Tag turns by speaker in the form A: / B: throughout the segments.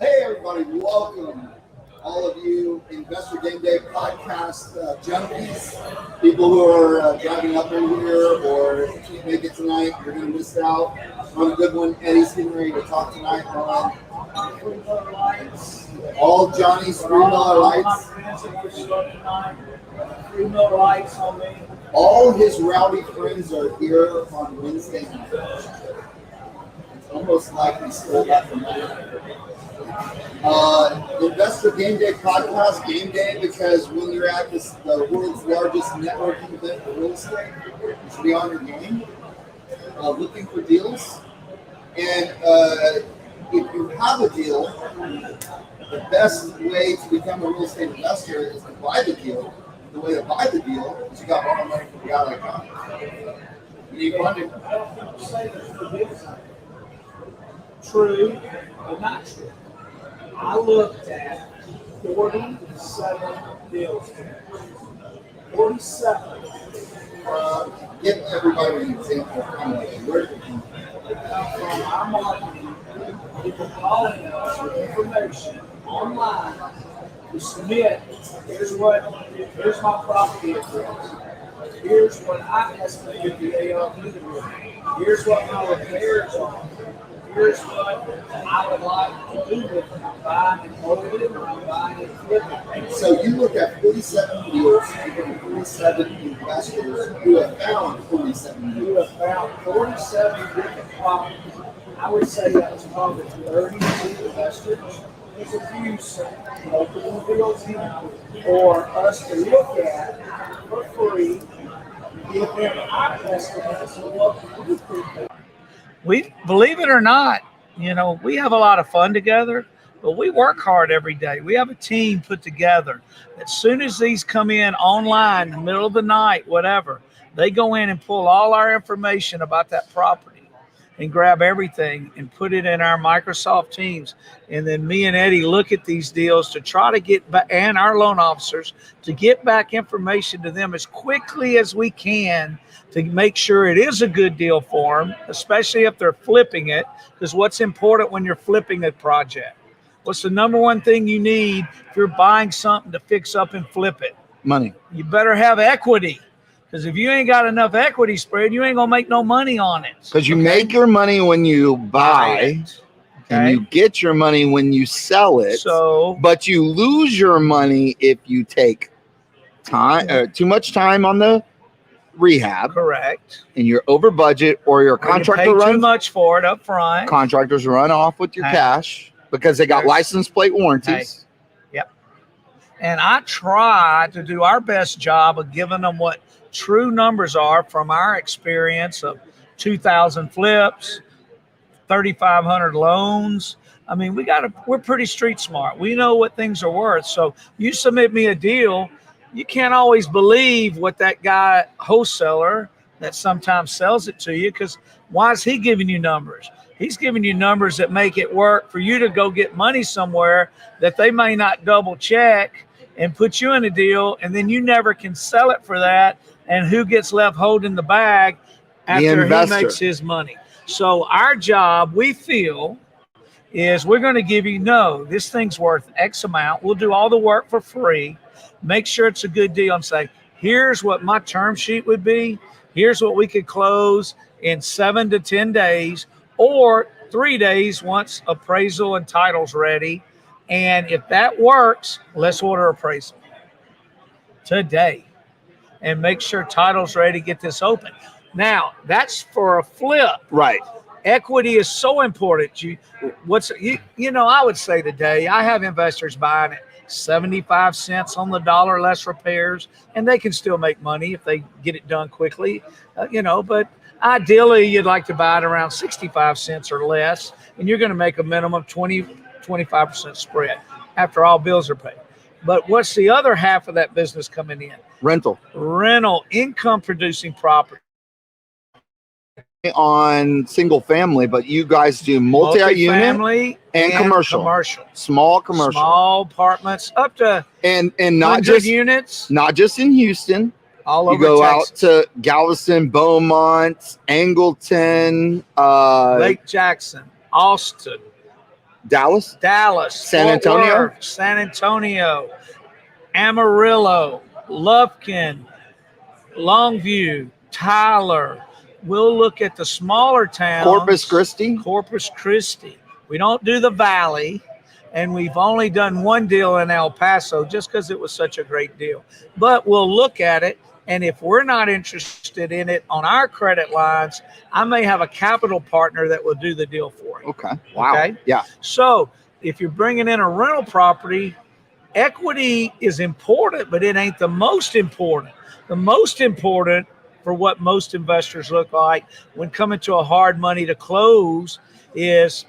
A: Hey everybody, welcome all of you Investor Gameday podcast junkies, people who are driving up in here or can't make it tonight. You're going to miss out on a good one. Eddie's getting ready to talk tonight on all Johnny's $3 lights.
B: $3 lights on me.
A: All his rowdy friends are here on Wednesday night. It's almost like we stole that from that. Investor Game Day podcast, Game Day, because when you're at the world's largest networking event for real estate, you should be on your game, looking for deals. And if you have a deal, the best way to become a real estate investor is to buy the deal. The way to buy the deal is you got borrowed money from the guy that got it. You need funding.
B: True, but not true. I looked at 47 deals today. 47.
A: Give everybody an example of how much. Where did it come
B: From our marketing, people calling us with information online to submit. Here's my property address. Here's what I estimated the ARV to be. Here's what my repairs are. Here's what I would like to do with it. I'm buying and holding it, or I'm buying and flipping it.
A: So you look at 47 deals, you look at 47 investors who have found 47 deals.
B: You have found 47 different properties. I would say that was probably 32 investors. There's a few multiple deals here for us to look at for free. Give them our estimates of what we think.
C: We, believe it or not, we have a lot of fun together, but we work hard every day. We have a team put together. As soon as these come in online, in the middle of the night, whatever, they go in and pull all our information about that property and grab everything and put it in our Microsoft Teams. And then me and Eddie look at these deals to try to get back, and our loan officers, to get back information to them as quickly as we can to make sure it is a good deal for them, especially if they're flipping it. Because what's important when you're flipping a project? What's the number one thing you need if you're buying something to fix up and flip it?
D: Money.
C: You better have equity. Because if you ain't got enough equity spread, you ain't going to make no money on it.
D: Because you make your money when you buy, and you get your money when you sell it. But you lose your money if you take too much time on the rehab.
C: Correct.
D: And you're over budget, or your contractor runs
C: too much for it up front.
D: Contractors run off with your cash because they got license plate warranties.
C: Yep. And I try to do our best job of giving them what true numbers are from our experience of 2,000 flips, 3,500 loans. I mean, we're pretty street smart. We know what things are worth. So you submit me a deal, you can't always believe what that guy wholesaler that sometimes sells it to you, because why is he giving you numbers? He's giving you numbers that make it work for you to go get money somewhere that they may not double check and put you in a deal, and then you never can sell it for that. And who gets left holding the bag after he makes his money? So our job, we feel, is we're going to give you, this thing's worth X amount. We'll do all the work for free. Make sure it's a good deal and say, here's what my term sheet would be. Here's what we could close in 7 to 10 days or 3 days once appraisal and title's ready. And if that works, let's order appraisal today and make sure title's ready to get this open. Now, that's for a flip.
D: Right.
C: Equity is so important. I would say today, I have investors buying it 75 cents on the dollar less repairs, and they can still make money if they get it done quickly, but ideally you'd like to buy it around 65 cents or less, and you're going to make a minimum 25% spread after all bills are paid. But what's the other half of that business coming in?
D: Rental,
C: income producing property.
D: On single family, but you guys do multi-unit and commercial, small commercial,
C: small apartments up to
D: and not just
C: units,
D: not just in Houston.
C: All over
D: you go
C: Texas.
D: out to Galveston, Beaumont, Angleton,
C: Lake Jackson, Austin,
D: Dallas, San
C: Fort
D: Antonio,
C: Worth, San Antonio, Amarillo, Lufkin, Longview, Tyler. We'll look at the smaller towns. Corpus Christi. We don't do the Valley, and we've only done one deal in El Paso just because it was such a great deal. But we'll look at it, and if we're not interested in it on our credit lines, I may have a capital partner that will do the deal for you.
D: Okay. Wow. Okay. Yeah.
C: So if you're bringing in a rental property, equity is important, but it ain't the most important. The most important for what most investors look like when coming to a hard money to close is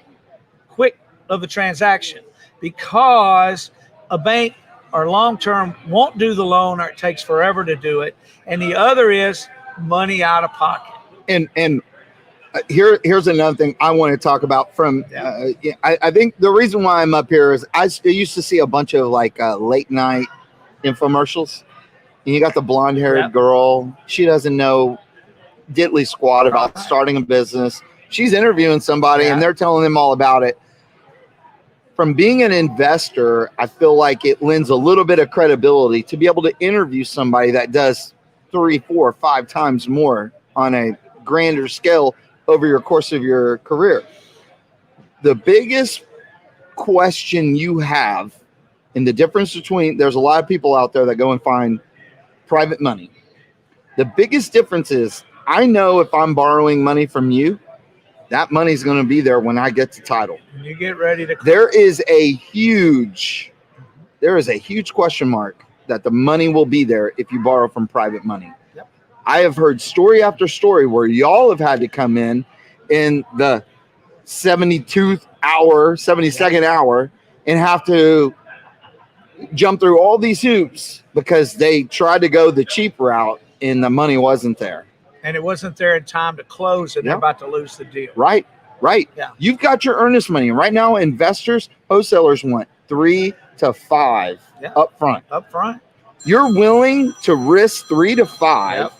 C: quick of the transaction, because a bank or long-term won't do the loan, or it takes forever to do it. And the other is money out of pocket.
D: And here's another thing I want to talk about from, I think the reason why I'm up here is I used to see a bunch of like late night infomercials. And you got the blonde haired girl. She doesn't know diddly squat about starting a business. She's interviewing somebody and they're telling them all about it. From being an investor, I feel like it lends a little bit of credibility to be able to interview somebody that does 3, 4, 5 times more on a grander scale over your course of your career. The biggest question you have, and the difference between, there's a lot of people out there that go and find private money. The biggest difference is I know if I'm borrowing money from you, that money's going to be there when I get to title.
C: When you get ready to close.
D: There is a huge question mark that the money will be there if you borrow from private money.
C: Yep.
D: I have heard story after story where y'all have had to come in the 72nd hour and have to jump through all these hoops because they tried to go the cheap route and the money wasn't there.
C: And it wasn't there in time to close, and they're about to lose the deal.
D: Right.
C: Yeah.
D: You've got your earnest money. Right now, investors, wholesalers want 3 to 5 up front.
C: Up front.
D: You're willing to risk 3 to 5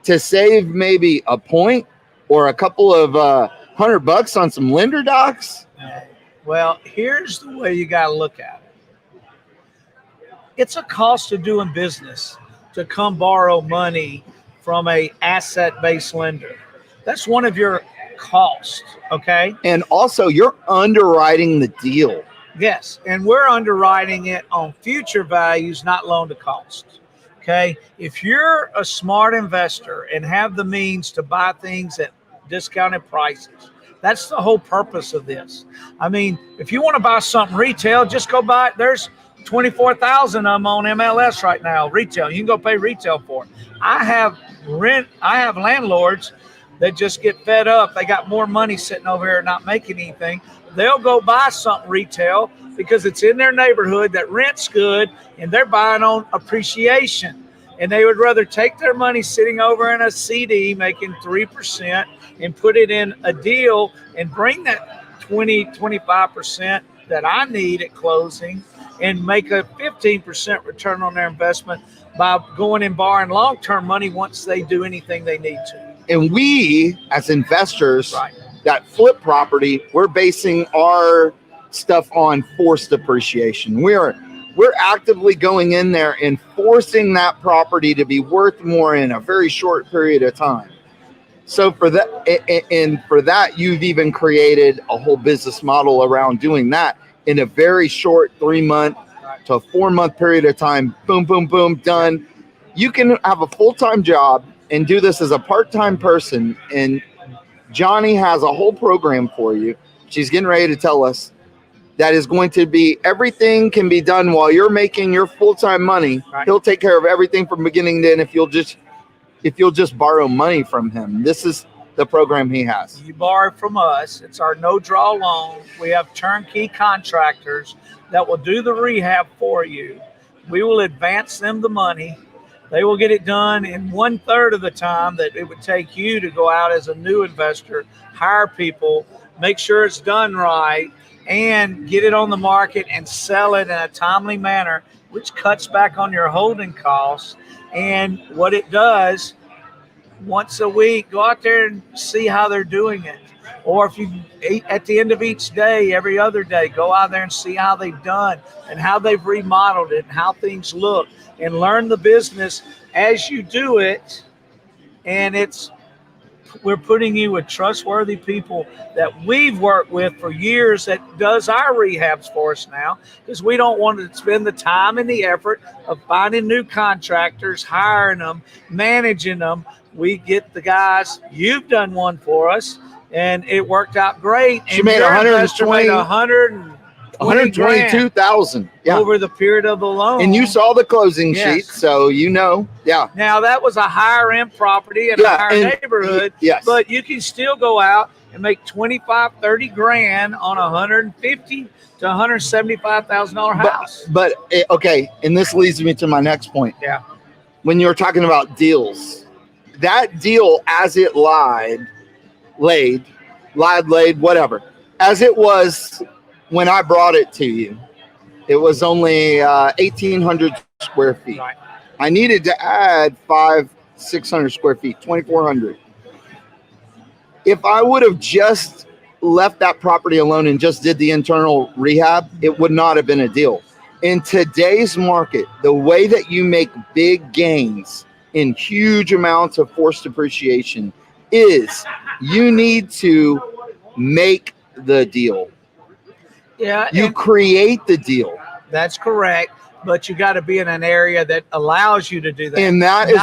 D: to save maybe a point or a couple of $100 on some lender docs?
C: Well, here's the way you got to look at it. It's a cost of doing business to come borrow money from a asset-based lender. That's one of your costs, okay?
D: And also, you're underwriting the deal.
C: Yes, and we're underwriting it on future values, not loan to cost, okay? If you're a smart investor and have the means to buy things at discounted prices, that's the whole purpose of this. I mean, if you want to buy something retail, just go buy it. There's 24,000 of them on MLS right now, retail. You can go pay retail for it. I have landlords that just get fed up. They got more money sitting over here not making anything. They'll go buy something retail because it's in their neighborhood that rent's good and they're buying on appreciation. And they would rather take their money sitting over in a CD making 3% and put it in a deal and bring that 25% that I need at closing and make a 15% return on their investment by going and borrowing long-term money once they do anything they need to.
D: And we, as investors that flip property, we're basing our stuff on forced appreciation. We're actively going in there and forcing that property to be worth more in a very short period of time. So for that, you've even created a whole business model around doing that in a very short 3-month to 4-month period of time. Boom, boom, boom, done. You can have a full-time job and do this as a part-time person. And Johnny has a whole program for you. She's getting ready to tell us that is going to be, everything can be done while you're making your full-time money. He'll take care of everything from beginning to end if you'll just borrow money from him. This is the program he has.
C: You borrow from us. It's our no-draw loan. We have turnkey contractors that will do the rehab for you. We will advance them the money. They will get it done in 1/3 of the time that it would take you to go out as a new investor, hire people, make sure it's done right, and get it on the market and sell it in a timely manner, which cuts back on your holding costs. And what it does, once a week, go out there and see how they're doing it. Or if you at the end of each day, every other day, go out there and see how they've done and how they've remodeled it and how things look, and learn the business as you do it. And we're putting you with trustworthy people that we've worked with for years that does our rehabs for us now, because we don't want to spend the time and the effort of finding new contractors, hiring them, managing them. We get the guys. You've done one for us, and it worked out great.
D: She made 122,000
C: over the period of the loan.
D: And you saw the closing sheet, so you know. Yeah.
C: Now that was a higher end property in a higher neighborhood.
D: Yes.
C: But you can still go out and make 25, 30 grand on a $150,000 to $175,000 house.
D: But okay, and this leads me to my next point.
C: Yeah.
D: When you're talking about deals, that deal as it laid, whatever, as it was when I brought it to you, it was only 1,800 square feet.
C: Right.
D: I needed to add 600 square feet, 2,400. If I would have just left that property alone and just did the internal rehab, it would not have been a deal. In today's market, the way that you make big gains in huge amounts of forced depreciation is you need to make the deal.
C: Yeah,
D: you create the deal.
C: That's correct, but you got to be in an area that allows you to do that.
D: And that is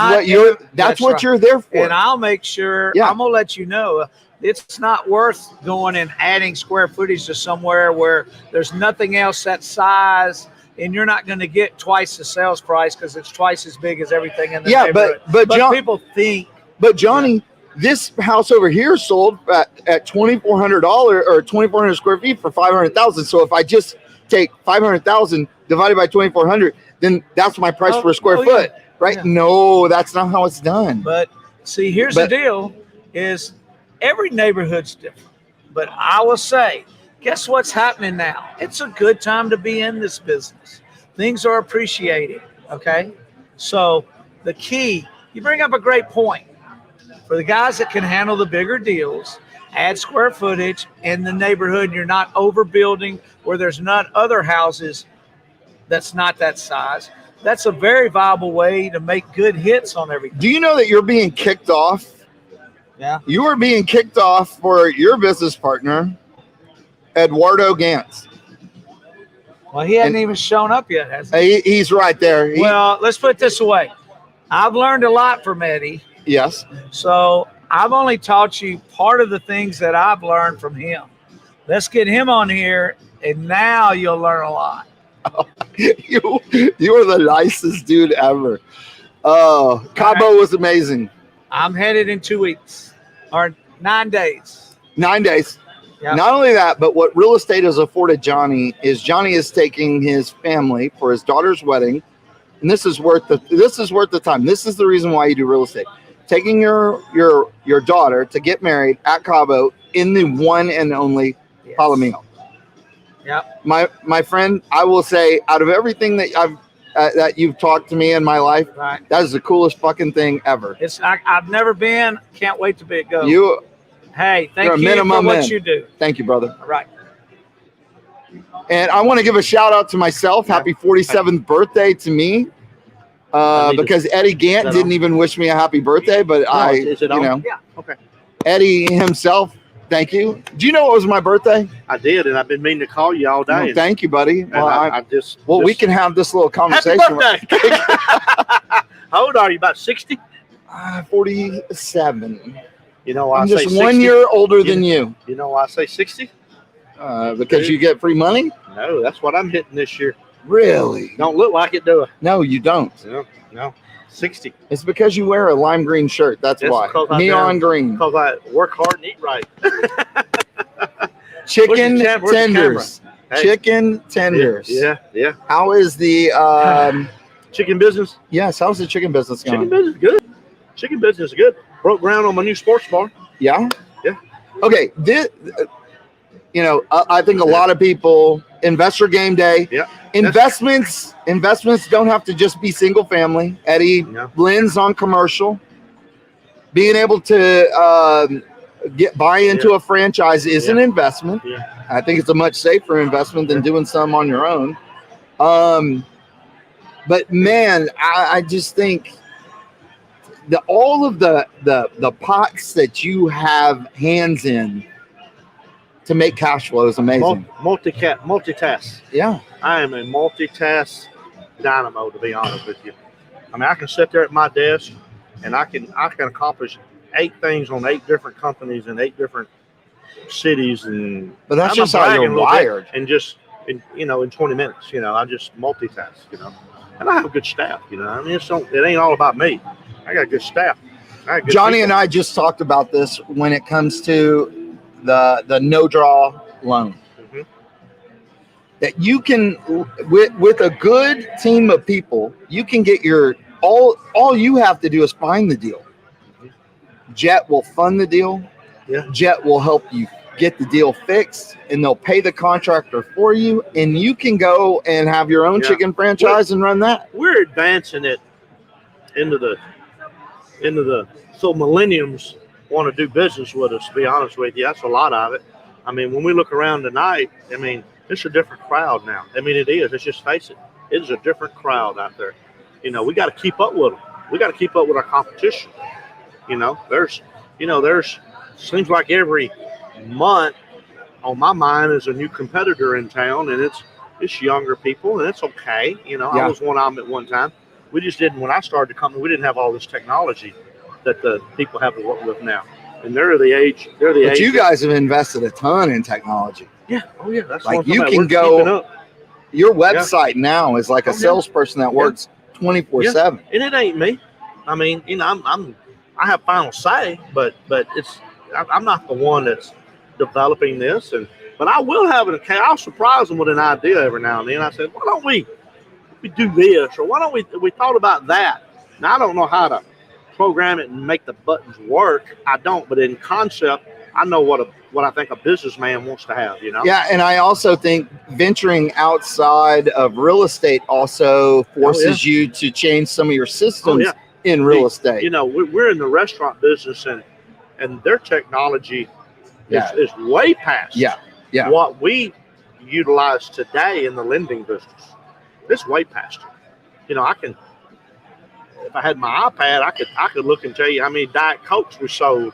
D: what you're there for.
C: And I'll make sure, I'm gonna let you know, it's not worth going and adding square footage to somewhere where there's nothing else that size, and you're not going to get twice the sales price because it's twice as big as everything in the neighborhood.
D: But John,
C: people think.
D: But Johnny. This house over here sold at $2,400 or 2,400 square feet for $500,000. So if I just take $500,000 divided by 2,400, then that's my price per square foot, right? Yeah. No, that's not how it's done.
C: But see, here's the deal: is every neighborhood's different. But I will say, guess what's happening now? It's a good time to be in this business. Things are appreciated. Okay, so the key. You bring up a great point. For the guys that can handle the bigger deals, add square footage in the neighborhood, and you're not overbuilding where there's not other houses that's not that size. That's a very viable way to make good hits on everything.
D: Do you know that you're being kicked off?
C: Yeah.
D: You are being kicked off for your business partner, Eduardo Gantz.
C: Well, he hasn't even shown up yet, has he?
D: He's right there.
C: Well, let's put it this way. I've learned a lot from Eddie.
D: Yes.
C: So I've only taught you part of the things that I've learned from him. Let's get him on here, and now you'll learn a lot.
D: You are the nicest dude ever. Oh, Cabo was amazing.
C: I'm headed in 2 weeks or 9 days.
D: 9 days.
C: Yep.
D: Not only that, but what real estate has afforded Johnny is taking his family for his daughter's wedding, and this is worth the time. This is the reason why you do real estate. Taking your daughter to get married at Cabo in the one and only Palomino.
C: Yep.
D: My friend, I will say, out of everything that that you've talked to me in my life,
C: right,
D: that is the coolest fucking thing ever.
C: I've never been. Can't wait to go. Hey, thank you for what you do.
D: Thank you, brother.
C: All right.
D: And I want to give a shout out to myself. Happy 47th birthday to me. Because Eddie Gant didn't even wish me a happy birthday, but
C: Yeah. Okay.
D: Eddie himself, thank you. Do you know it was my birthday?
E: I did, and I've been meaning to call you all day.
D: No, thank you, buddy.
E: Well,
D: we can have this little conversation.
E: Happy birthday. How old are you? About 60?
D: 47.
E: You know why
D: I'm
E: I say
D: just
E: 60?
D: 1 year older than you.
E: You know why I say 60?
D: Because you get free money?
E: No, that's what I'm hitting this year.
D: Really?
E: Don't look like it, do I?
D: No, you don't.
E: No. 60.
D: It's because you wear a lime green shirt. That's why. Neon green.
E: Because I work hard and eat right.
D: Chicken tenders.
E: Hey.
D: Chicken tenders.
E: Yeah.
D: How is the
E: chicken business?
D: Yes. How's the chicken business going?
E: Chicken business good. Chicken business is good. Broke ground on my new sports bar.
D: Yeah.
E: Yeah.
D: Okay. I think a lot of people, investor game day.
E: Yeah.
D: Investments don't have to just be single family. Eddie blends on commercial. Being able to buy into a franchise is an investment.
E: Yeah.
D: I think it's a much safer investment than doing some on your own. But man, I just think all of the pots that you have hands in to make cash flow is amazing.
E: Multitask.
D: Yeah.
E: I am a multitask dynamo, to be honest with you. I mean, I can sit there at my desk and I can accomplish 8 things on 8 different companies in 8 different cities,
D: but that's just how you're wired.
E: And just in 20 minutes, I just multitask, and I have a good staff, I mean, it ain't all about me. I got good staff.
D: Johnny people. And I just talked about this when it comes to the no draw loan. Mm-hmm. That you can, with a good team of people, you can get all you have to do is find the deal. Mm-hmm. Jet will fund the deal.
E: Yeah.
D: Jet will help you get the deal fixed, and they'll pay the contractor for you, and you can go and have your own chicken franchise and run that.
E: We're advancing it into the so millenniums want to do business with us, to be honest with you. That's a lot of it. I mean, when we look around tonight, I mean, it's a different crowd now. I mean, it is. Let's just face it. It is a different crowd out there. We got to keep up with them. We got to keep up with our competition. There's seems like every month on my mind is a new competitor in town, and it's younger people, and it's okay. I was one of them at one time. We just didn't, when I started the company, we didn't have all this technology that the people have to work with now. And they're the age. But
D: you guys have invested a ton in technology.
E: Yeah. Oh, yeah. That's
D: like you can go, your website now is like a salesperson that works 24/7.
E: And it ain't me. I mean, I have final say, but I'm not the one that's developing this. But I will have I'll surprise them with an idea every now and then. I said, why don't we do this, or why don't we thought about that? Now I don't know how to program it and make the buttons work. I don't, but in concept, I know what I think a businessman wants to have.
D: Yeah, and I also think venturing outside of real estate also forces you to change some of your systems in real estate.
E: We're in the restaurant business, and their technology is way past what we utilize today in the lending business. It's way past it. I can, if I had my iPad, I could look and tell you how many Diet Cokes we sold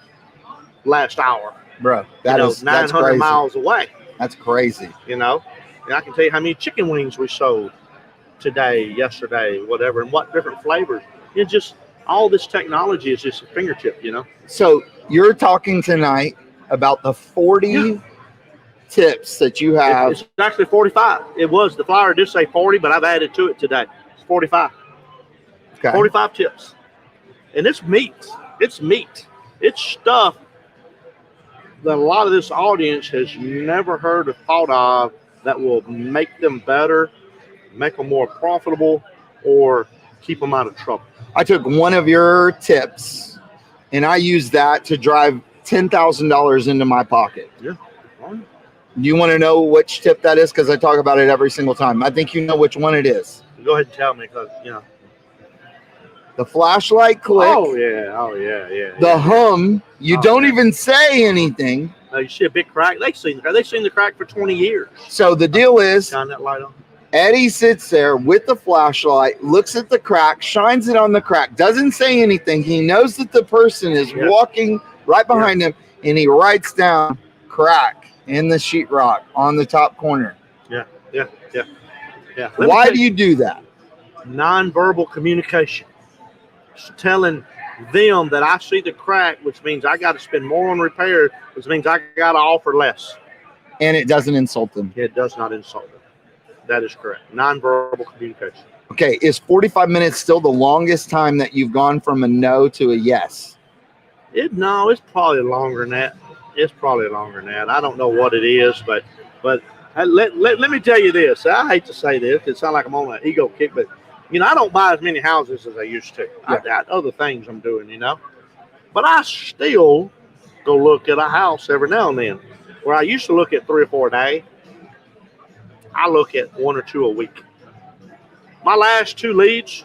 E: last hour.
D: Bro, that's
E: 900
D: crazy.
E: miles away.
D: That's crazy.
E: And I can tell you how many chicken wings we sold today, yesterday, whatever, and what different flavors. It's just all this technology is just a fingertip,
D: So you're talking tonight about the 40 tips that you have.
E: It's actually 45. The flyer did say 40, but I've added to it today. It's 45.
D: Okay.
E: 45 tips. And it's meat. It's meat. It's stuff that a lot of this audience has never heard or thought of that will make them better, make them more profitable, or keep them out of trouble.
D: I took one of your tips and I used that to drive $10,000 into my pocket.
E: Yeah.
D: You want to know which tip that is? Because I talk about it every single time. I think you know which one it is.
E: Go ahead and tell me, because
D: the flashlight click.
E: Oh yeah.
D: The hum. You don't even say anything.
E: No, you see a big crack. They've seen the crack for 20 years.
D: So the deal is,
E: shine that light on.
D: Eddie sits there with the flashlight, looks at the crack, shines it on the crack, doesn't say anything. He knows that the person is walking right behind him, and he writes down crack in the sheetrock on the top corner.
E: Yeah.
D: Why do you do that?
E: Nonverbal communication. It's telling them that I see the crack, which means I got to spend more on repairs, which means I got to offer less.
D: And it doesn't insult them.
E: It does not insult them. That is correct. Nonverbal communication.
D: Okay, is 45 minutes still the longest time that you've gone from a no to a yes?
E: No, it's probably longer than that. I don't know what it is, but let me tell you this. I hate to say this. It sounds like I'm on an ego kick, but I don't buy as many houses as I used to. I got other things I'm doing, But I still go look at a house every now and then. Where I used to look at 3 or 4 a day, I look at 1 or 2 a week. My last 2 leads,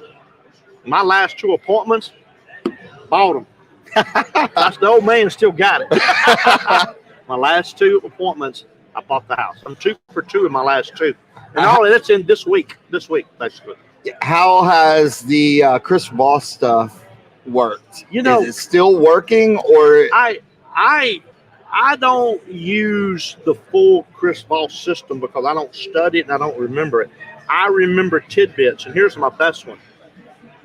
E: my last 2 appointments, bought them. The old man still got it. My last 2 appointments, I bought the house. I'm 2 for 2 in my last 2. And all that's in this week, basically.
D: How has the Chris Voss stuff worked?
E: You know,
D: is it still working, or
E: I don't use the full Chris Voss system because I don't study it and I don't remember it. I remember tidbits, and here's my best one.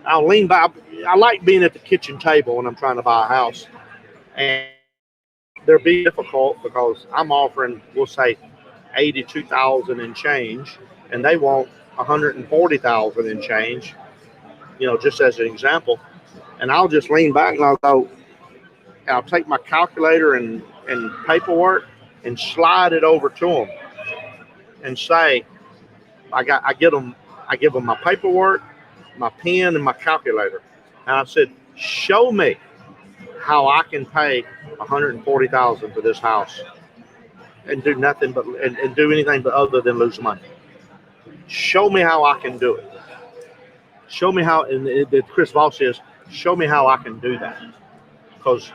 E: I'll lean back. I like being at the kitchen table when I'm trying to buy a house, and they're being difficult because I'm offering, we'll say, $82,000 and change, and they want $140,000 and change. Just as an example, and I'll just lean back and I'll take my calculator and paperwork and slide it over to them and say, I give them my paperwork, my pen, and my calculator, and I said, show me how I can pay $140,000 for this house and do nothing but and do anything but other than lose money. Show me how I can do it. Show me how, and the Chris Voss says, show me how I can do that, because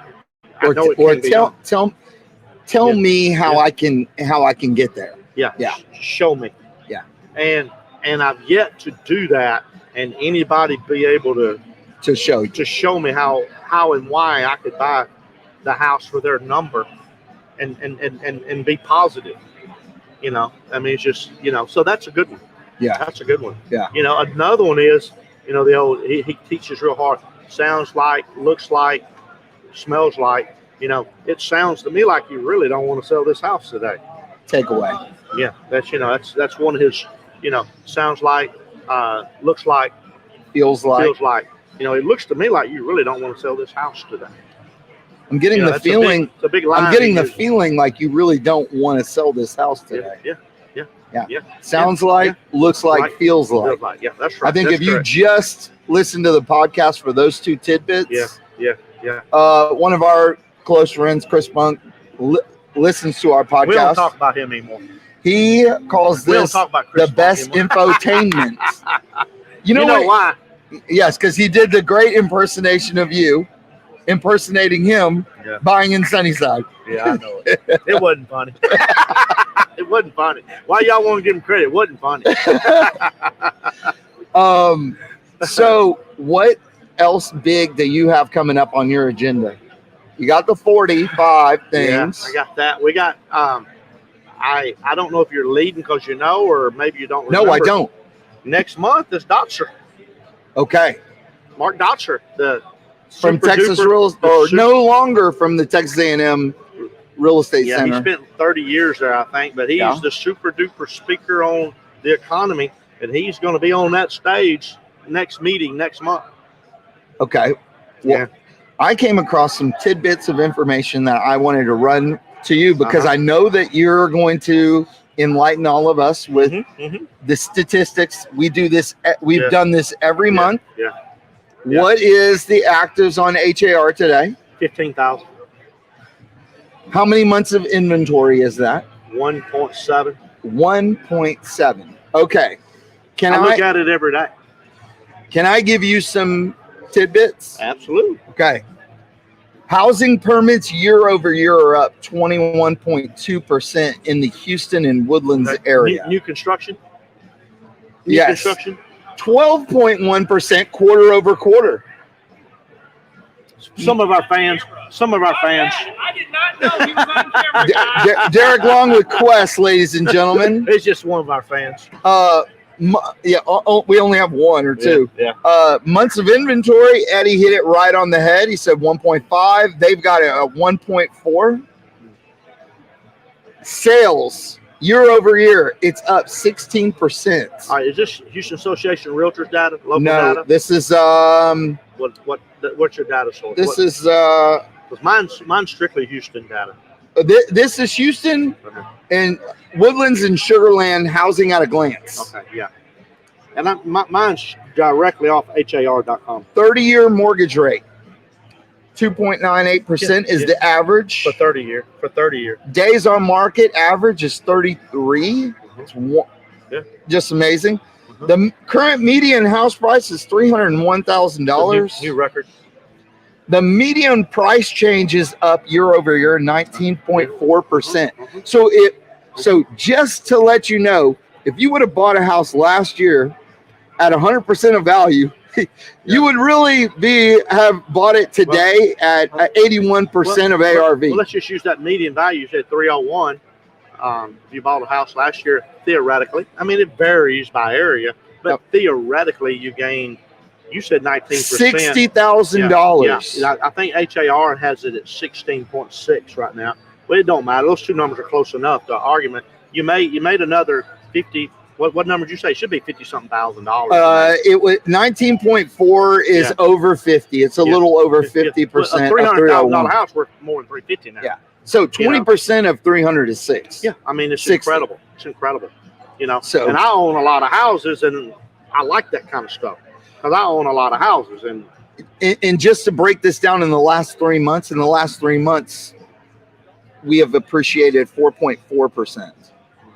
E: I know it can be done.
D: Tell me how I can get there.
E: Yeah. Show me.
D: Yeah.
E: And I've yet to do that, and anybody be able to show me how and why I could buy the house for their number and be positive. I mean, it's just, so that's a good one.
D: Yeah.
E: That's a good one.
D: Yeah.
E: Another one is, the old, he teaches real hard. Sounds like, looks like, smells like, it sounds to me like you really don't want to sell this house today.
D: Takeaway.
E: Yeah. That's one of his, sounds like, looks like,
D: feels like.
E: It looks to me like you really don't want to sell this house today.
D: I'm getting the feeling.
E: It's a big line.
D: I'm getting the feeling like you really don't want to sell this house today.
E: Yeah.
D: Sounds like, looks like, feels like.
E: Yeah, that's right.
D: I think if you just listen to the podcast for those 2 tidbits.
E: Yeah.
D: One of our close friends, Chris Monk, listens to our podcast.
E: We don't talk about him anymore.
D: He calls this the best infotainment. You know
E: why?
D: Yes, because he did the great impersonation of you, impersonating him, buying in Sunnyside.
E: Yeah, I know it. It wasn't funny. It wasn't funny. Why y'all want to give him credit? It wasn't funny.
D: So what else big do you have coming up on your agenda? You got the 45 things.
E: Yeah, I got that. We got I don't know if you're leading because or maybe you don't remember.
D: No, I don't.
E: Next month is Dotzer.
D: Okay.
E: Mark Dotzer, the
D: from Texas no longer from the Texas A&M Real Estate Center.
E: Yeah, he spent 30 years there, I think, but he's the super duper speaker on the economy, and he's going to be on that stage next month.
D: Okay. Well, I came across some tidbits of information that I wanted to run to you because I know that you're going to enlighten all of us with the statistics. We do this. We've done this every month.
E: Yeah.
D: What is the actives on HAR today?
E: 15,000.
D: How many months of inventory is that?
E: 1.7.
D: 1.7. Okay.
E: I look at it every day.
D: Can I give you some tidbits?
E: Absolutely.
D: Okay. Housing permits year over year are up 21.2% in the Houston and Woodlands area.
E: New construction?
D: Yes.
E: Construction?
D: 12.1% quarter over quarter.
E: Some of our fans.
B: I did not know he was on camera.
D: Derek Long with Quest, ladies and gentlemen.
E: It's just one of our fans.
D: We only have 1 or 2.
E: Yeah.
D: Months of inventory, Eddie hit it right on the head. He said 1.5. They've got a 1.4. Sales year over year, it's up 16%.
E: All right, is this Houston Association of Realtors data? Local
D: no,
E: data?
D: This is
E: what's your data source?
D: This is
E: mine's strictly Houston data.
D: This is Houston and Woodlands and Sugarland housing at a glance.
E: Okay, yeah. And mine's directly off HAR.com.
D: 30-year mortgage rate, 2.98% is the average.
E: For 30 year.
D: Days on market average is 33. It's just amazing. The current median house price is $301,000.
E: New record.
D: The median price change is up year over year 19.4%. So just to let you know, if you would have bought a house last year at 100% of value, you would really have bought it today at 81% of ARV.
E: Well, let's just use that median value. You said 301. If you bought a house last year, theoretically, I mean, it varies by area, but theoretically, you gained. You said 19%.
D: $60,000.
E: Yeah, I think HAR has it at 16.6 right now. But it don't matter. Those two numbers are close enough. The argument you made another 50. What number did you say? It should be $50-something thousand.
D: It was 19.4 is over 50. It's a little over 50%.
E: A $300,000 house worth more than $350 now.
D: Yeah. So 20% of 300 is 6.
E: Yeah. I mean, it's
D: 60.
E: incredible. It's incredible. So, and I own a lot of houses, and I like that kind of stuff because I own a lot of houses.
D: And just to break this down, in the last 3 months, we have appreciated 4.4%.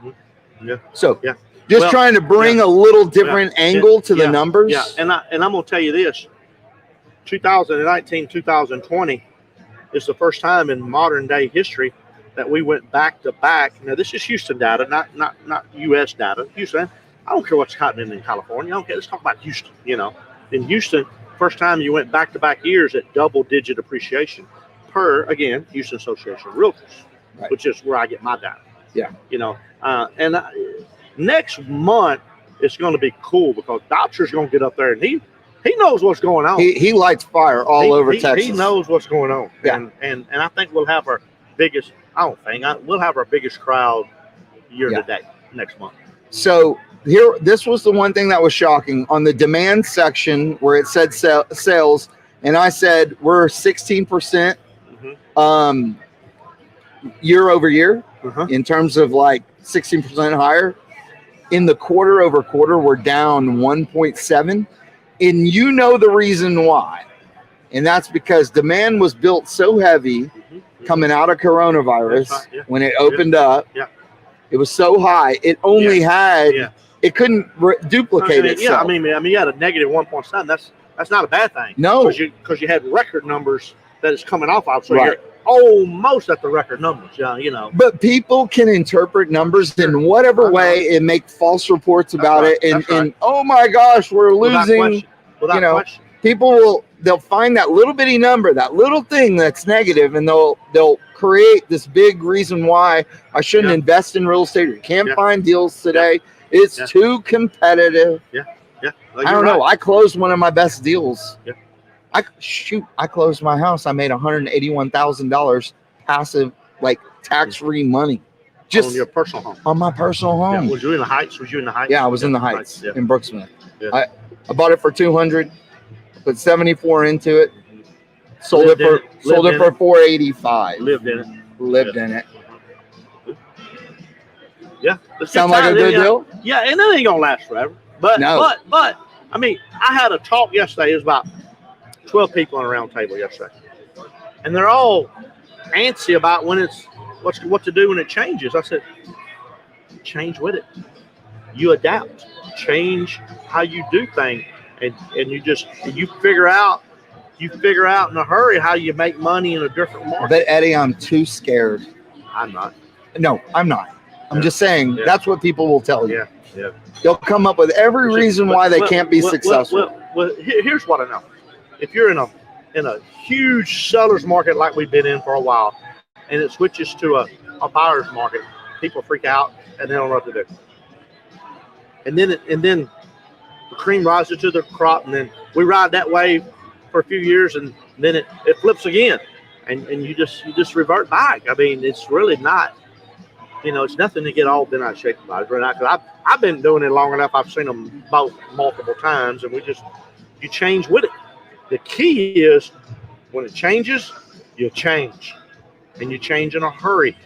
E: Mm-hmm. Yeah.
D: So just trying to bring a little different angle to the numbers.
E: Yeah, and I'm gonna tell you this: 2019, 2020 is the first time in modern day history that we went back to back. Now this is Houston data, not U.S. data. Houston. I don't care what's happening in California. I don't care. Let's talk about Houston. In Houston, first time you went back to back years at double-digit appreciation per, again, Houston Association of Realtors, which is where I get my data.
D: Yeah.
E: Next month it's going to be cool because Dodger's going to get up there and he knows what's going on.
D: He lights fire all over Texas.
E: He knows what's going on.
D: Yeah.
E: And I think we'll have our biggest. We'll have our biggest crowd year to date next month.
D: So this was the one thing that was shocking on the demand section where it said sales, and I said we're 16% year over year in terms of like 16% higher. In the quarter over quarter, we're down 1.7, and the reason why, and that's because demand was built so heavy coming out of coronavirus when it opened up. Yeah. It was so high, it only had. It couldn't duplicate itself.
E: Yeah, I mean, you had a negative 1.7. That's not a bad thing.
D: No,
E: because you had record numbers that it's coming off of. So you're almost at the record numbers.
D: But people can interpret numbers in whatever way and make false reports about it. And oh my gosh, we're losing.
E: Without question.
D: People they'll find that little bitty number, that little thing that's negative, and they'll create this big reason why I shouldn't invest in real estate. You can't find deals today. It's too competitive.
E: Yeah.
D: I don't know. I closed one of my best deals. Yeah. I closed my house. I made $181,000 passive, like tax-free money. Just
E: on your personal home.
D: On my personal home.
E: Yeah. Was you in the Heights?
D: Yeah, I was in the Heights in Brooksmith. Yeah. I bought it for $200, put $74 into it, sold it for $485.
E: Lived in it. Yeah.
D: Sound like a good deal?
E: Yeah, and that ain't gonna last forever. But I mean, I had a talk yesterday. It was about 12 people on a round table yesterday, and they're all antsy about what to do when it changes. I said, change with it. You adapt, change how you do things, and you figure out in a hurry how you make money in a different market.
D: But Eddie, I'm too scared.
E: I'm not.
D: No, I'm not. I'm just saying that's what people will tell you.
E: Yeah.
D: They'll come up with every reason why they can't be successful.
E: Well, here's what I know. If you're in a huge seller's market like we've been in for a while, and it switches to a buyer's market, people freak out and they don't know what to do. And then the cream rises to the crop, and then we ride that wave for a few years, and then it flips again, and you just revert back. I mean, it's really not. It's nothing to get all bent out of shape about it right now, because I've been doing it long enough. I've seen them both multiple times, and you change with it. The key is when it changes, you change, and you change in a hurry.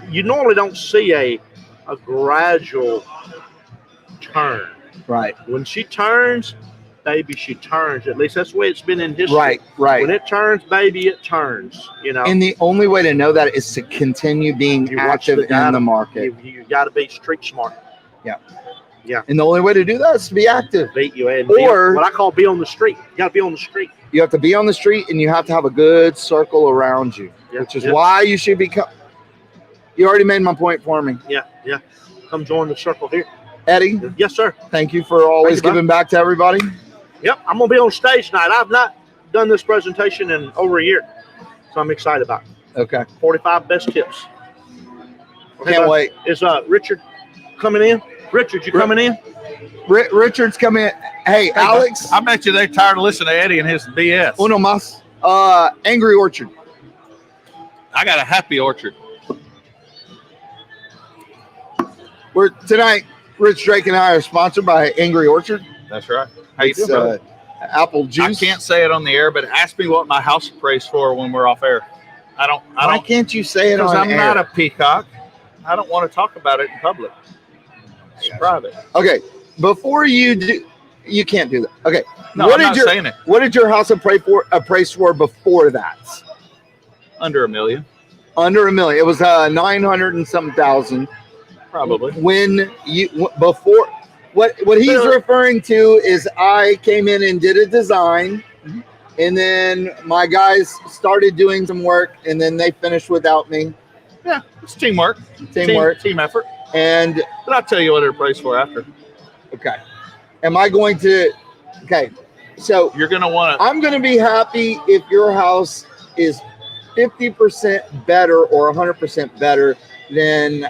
E: You normally don't see a gradual turn.
D: Right.
E: When she turns, baby, she turns. At least that's the way it's been in history.
D: Right.
E: When it turns, baby, it turns.
D: And the only way to know that is to continue being active in the market.
E: You got to be street smart.
D: Yeah. And the only way to do that is to be active.
E: What I call be on the street. You got to be on the street.
D: You have to be on the street, and you have to have a good circle around you, which is why you should become. You already made my point for me.
E: Yeah. Come join the circle here.
D: Eddie.
E: Yes, sir.
D: Thank you for always giving back to everybody.
E: Yep, I'm going to be on stage tonight. I've not done this presentation in over a year, so I'm excited about it.
D: Okay.
E: 45 best tips.
D: Can't wait.
E: Is Richard coming in? Richard, you coming in?
D: Richard's coming in. Hey, Alex.
F: I bet you they're tired of listening to Eddie and his BS.
D: Uno más. Angry Orchard.
F: I got a happy orchard.
D: Tonight, Rich Drake and I are sponsored by Angry Orchard.
F: That's right. How you doing?
D: Apple juice.
F: I can't say it on the air, but ask me what my house appraised for when we're off air.
D: Why can't you say it on
F: air? Because I'm not a
D: peacock.
F: peacock. I don't want to talk about it in public. It's private.
D: Okay, before you do, you can't do that. Okay.
F: No, I'm not saying it.
D: What did your house appraise for before that?
F: Under $1 million.
D: Under $1 million. It was 900 and some thousand.
F: Probably.
D: When before what he's referring to is I came in and did a design, and then my guys started doing some work, and then they finished without me.
F: Yeah, it's teamwork. Team effort.
D: And
F: but I'll tell you what it appraised for after.
D: Okay. Am I going to? Okay. So
F: you're going to want to.
D: I'm going to be happy if your house is 50% better or 100% better than.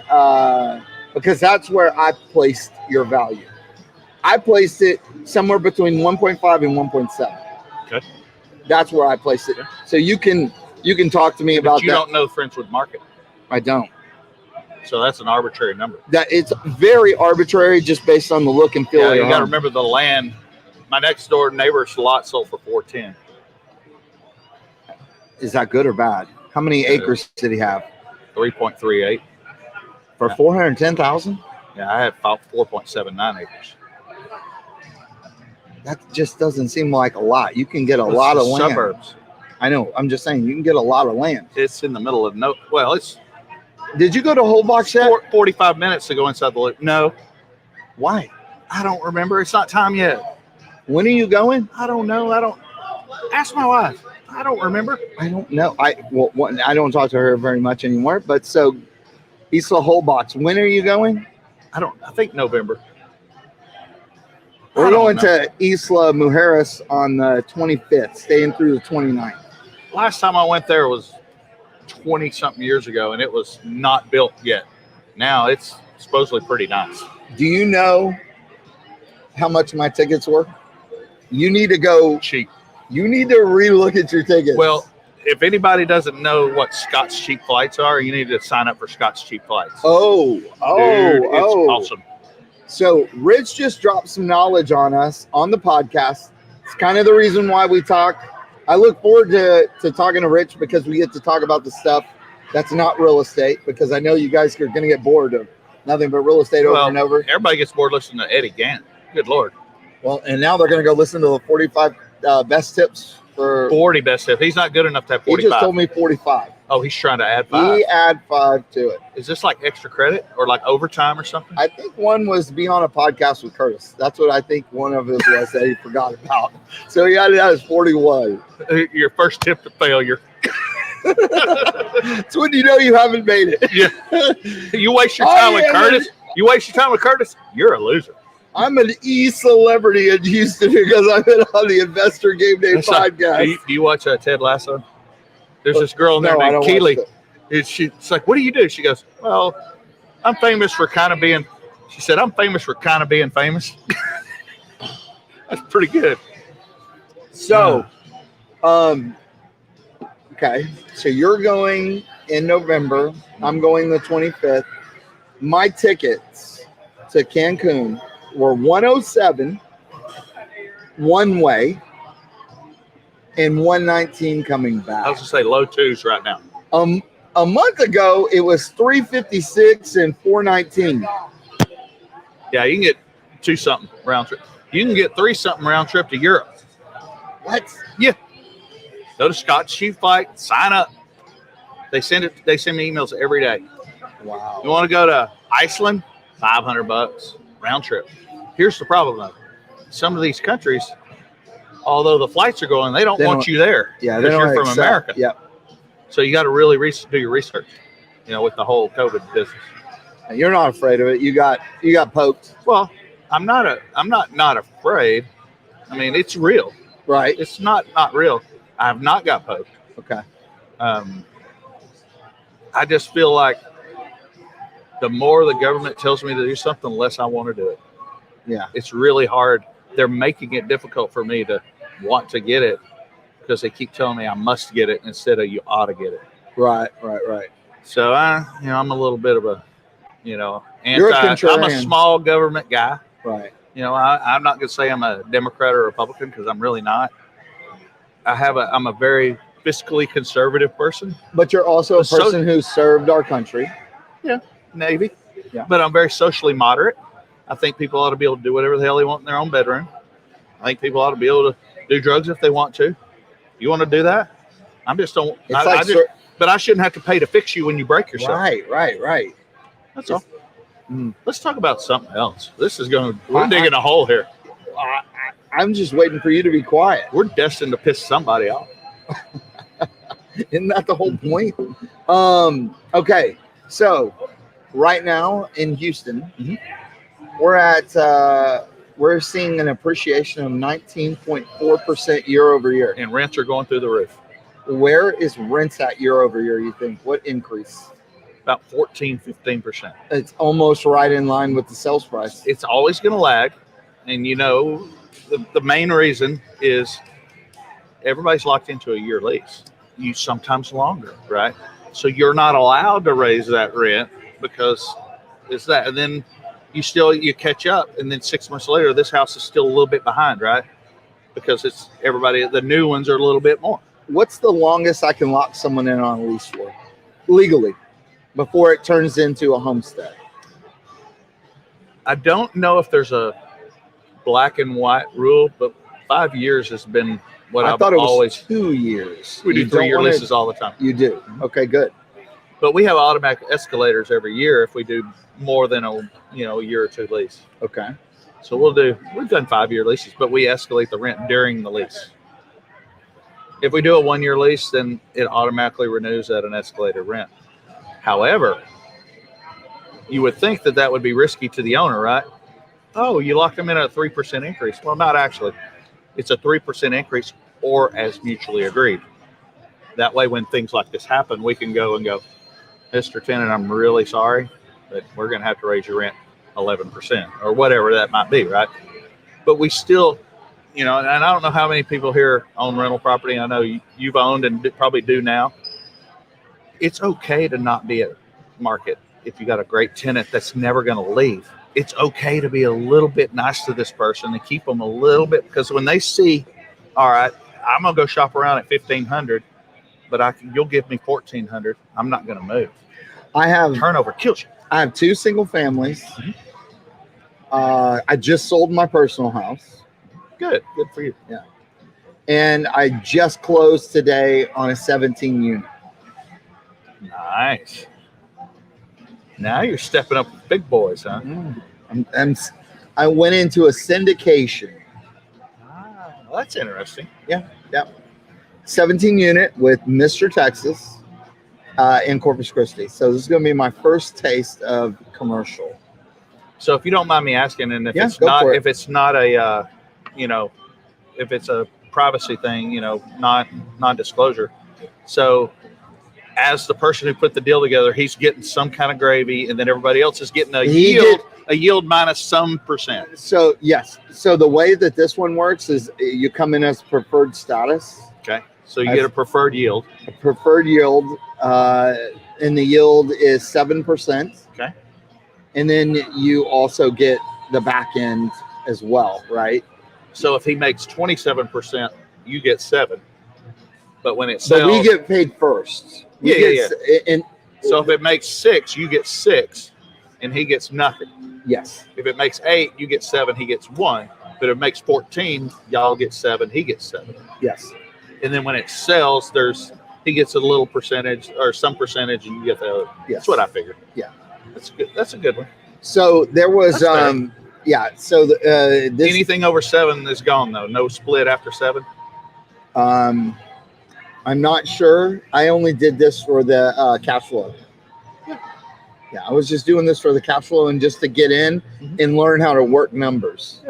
D: Because that's where I placed your value. I placed it somewhere between 1.5 and 1.7.
F: Okay.
D: That's where I placed it. So you can talk to me about that.
F: You don't know Friendswood Market.
D: I don't.
F: So that's an arbitrary number.
D: That it's very arbitrary, just based on the look and feel.
F: Yeah,
D: of your
F: you got to
D: home.
F: remember the land. My next door neighbor's lot sold for $410.
D: Is that good or bad? How many acres did he have?
F: 3.38.
D: For 410,000?
F: Yeah, I had about 4.79 acres.
D: That just doesn't seem like a lot. You can get a lot of land.
F: Suburbs.
D: I know. I'm just saying you can get a lot of land.
F: It's in the middle of no. Well, it's.
D: Did you go to Holbach yet?
F: 45 minutes to go inside the loop. No.
D: Why?
F: I don't remember. It's not time yet.
D: When are you going?
F: I don't know. I don't. Ask my wife. I don't remember.
D: I don't know. I don't talk to her very much anymore. But so. Isla Holbach. When are you going?
F: I think November.
D: We're going to Isla Mujeres on the 25th, staying through the 29th.
F: Last time I went there was 20-something years ago, and it was not built yet. Now it's supposedly pretty nice.
D: Do you know how much my tickets were? You need to go
F: cheap.
D: You need to relook at your tickets.
F: Well, if anybody doesn't know what Scott's Cheap Flights are, you need to sign up for Scott's Cheap Flights.
D: Dude,
F: it's awesome.
D: So Rich just dropped some knowledge on us on the podcast. It's kind of the reason why we talk. I look forward to talking to Rich because we get to talk about the stuff that's not real estate, because I know you guys are going to get bored of nothing but real estate over and over.
F: Everybody gets bored listening to Eddie Gant. Good Lord.
D: Well, and now they're going to go listen to the 45 best tips. For
F: 40 best tips. He's not good enough to have 45.
D: He just told me 45.
F: Oh, he's trying to add 5.
D: He add 5 to it.
F: Is this like extra credit or like overtime or something?
D: I think one was be on a podcast with Curtis. That's what I think one of his was that he forgot about. So he added that as 41.
F: Your first tip to failure.
D: It's when you know you haven't made it.
F: Yeah. You waste your time with Curtis. You waste your time with Curtis. You're a loser.
D: I'm an e-celebrity in Houston because I've been on the Investor Gameday podcast.
F: Do you watch Ted Lasso? There's this girl in there named Keely. She's like, what do you do? She goes, well, I'm famous for kind of being, she said, I'm famous for kind of being famous. That's pretty good.
D: So, okay. So you're going in November. I'm going the 25th. My tickets to Cancun were 107 one way and 119 coming back.
F: I was going to say low 2s right now.
D: A month ago, it was 356 and 419.
F: Yeah, you can get 2-something round trip. You can get 3-something round trip to Europe.
D: What?
F: Yeah. Go to Scott's Cheap Flight, sign up. They send me emails every day.
D: Wow.
F: You want to go to Iceland? $500 round trip. Here's the problem though. Some of these countries, Although the flights are going, they don't want you there.
D: Yeah,
F: because you're from
D: accept.
F: America.
D: Yep.
F: So you got to really do your research, with the whole COVID business.
D: And you're not afraid of it. You got poked.
F: Well, I'm not afraid. I mean, it's real.
D: Right.
F: It's not real. I have not got poked.
D: Okay.
F: I just feel like the more the government tells me to do something, the less I want to do it.
D: Yeah.
F: It's really hard. They're making it difficult for me to want to get it because they keep telling me I must get it instead of you ought to get it.
D: Right.
F: So I'm a little bit of a,
D: You're a contrarian.
F: I'm a small government guy.
D: Right.
F: I'm not going to say I'm a Democrat or Republican because I'm really not. I'm a very fiscally conservative person.
D: But you're also a person who served our country.
F: Yeah, Navy.
D: Yeah.
F: But I'm very socially moderate. I think people ought to be able to do whatever the hell they want in their own bedroom. I think people ought to be able to do drugs if they want to. You want to do that? I just don't. But I shouldn't have to pay to fix you when you break yourself.
D: Right.
F: That's all. Let's talk about something else. We're digging a hole here.
D: I'm just waiting for you to be quiet.
F: We're destined to piss somebody off.
D: Isn't that the whole point? Okay. So right now in Houston, we're seeing an appreciation of 19.4% year over year.
F: And rents are going through the roof.
D: Where is rents at year over year, you think? What increase?
F: About 15%.
D: It's almost right in line with the sales price.
F: It's always going to lag. And the main reason is everybody's locked into a year lease. You sometimes longer, right? So you're not allowed to raise that rent because it's that. And then you catch up, and then 6 months later, this house is still a little bit behind, right? Because the new ones are a little bit more.
D: What's the longest I can lock someone in on a lease for legally before it turns into a homestead?
F: I don't know if there's a black and white rule, but 5 years has been what
D: I
F: I've
D: thought it
F: always.
D: was 2 years.
F: We do 3-year leases all the time.
D: You do? Okay, good.
F: But we have automatic escalators every year if we do more than a year or two lease.
D: Okay.
F: So we've done 5-year leases, but we escalate the rent during the lease. If we do a 1-year lease, then it automatically renews at an escalated rent. However, you would think that would be risky to the owner, right? Oh, you locked them in at a 3% increase. Well, not actually. It's a 3% increase or as mutually agreed. That way, when things like this happen, we can go, Mr. Tenant, I'm really sorry, but we're going to have to raise your rent 11% or whatever that might be, right? But we still, and I don't know how many people here own rental property. I know you've owned and probably do now. It's okay to not be at market if you got a great tenant that's never going to leave. It's okay to be a little bit nice to this person and keep them a little bit, because when they see, all right, I'm going to go shop around at $1,500, but you'll give me $1,400. I'm not going to move. Turnover kills you.
D: I have 2 single families. I just sold my personal house.
F: Good for you.
D: Yeah. And I just closed today on a 17 unit.
F: Nice. Now you're stepping up with big boys, huh?
D: I went into a syndication.
F: Well, that's interesting.
D: Yeah. 17 unit with Mr. Texas in Corpus Christi. So this is going to be my first taste of commercial.
F: So if you don't mind me asking, and if it's not a, if it's a privacy thing, non-disclosure. So as the person who put the deal together, he's getting some kind of gravy, and then everybody else is getting a yield minus some percent.
D: So yes. So the way that this one works is you come in as preferred status.
F: Okay. So you get a preferred yield.
D: A preferred yield, and the yield is 7%.
F: Okay.
D: And then you also get the back end as well, right?
F: So if he makes 27%, you get 7%. But when it sells,
D: but we get paid first.
F: Yeah.
D: And
F: so if it makes 6, you get 6, and he gets nothing.
D: Yes.
F: If it makes 8, you get 7, he gets 1. But if it makes 14, y'all get 7, he gets 7.
D: Yes.
F: And then when it sells, he gets a little percentage or some percentage, and you get the other.
D: Yes.
F: That's what I figured.
D: Yeah.
F: That's good. That's a good one.
D: So there was Yeah. So
F: anything over 7 is gone though. No split after 7.
D: I'm not sure. I only did this for the cash flow. Yeah, I was just doing this for the cash flow and just to get in and learn how to work numbers.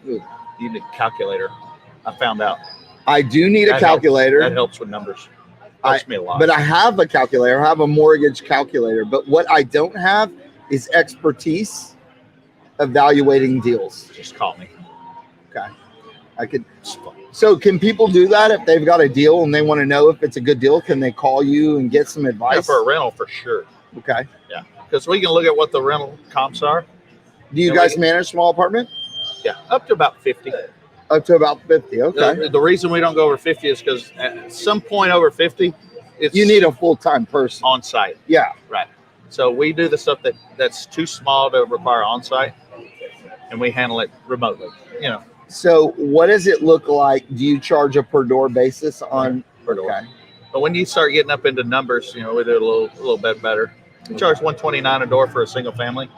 F: Yeah. You need a calculator. I found out.
D: I do need a calculator.
F: That helps with numbers. Helps me a lot.
D: But I have a calculator. I have a mortgage calculator. But what I don't have is expertise evaluating deals.
F: Just call me.
D: Okay. I could. So can people do that if they've got a deal and they want to know if it's a good deal? Can they call you and get some advice?
F: Yeah, for a rental, for sure.
D: Okay.
F: Yeah, because we can look at what the rental comps are.
D: Do you guys manage small apartment?
F: Yeah, up to about 50.
D: Up to about 50. Okay.
F: The reason we don't go over 50 is because at some point over 50,
D: you need a full-time person
F: on site.
D: Yeah.
F: Right. So we do the stuff that's too small to require on site, and we handle it remotely. You know.
D: So what does it look like? Do you charge a per door basis on
F: per door? Okay. But when you start getting up into numbers, you know, we do a little bit better. We charge $129 a door for a single family,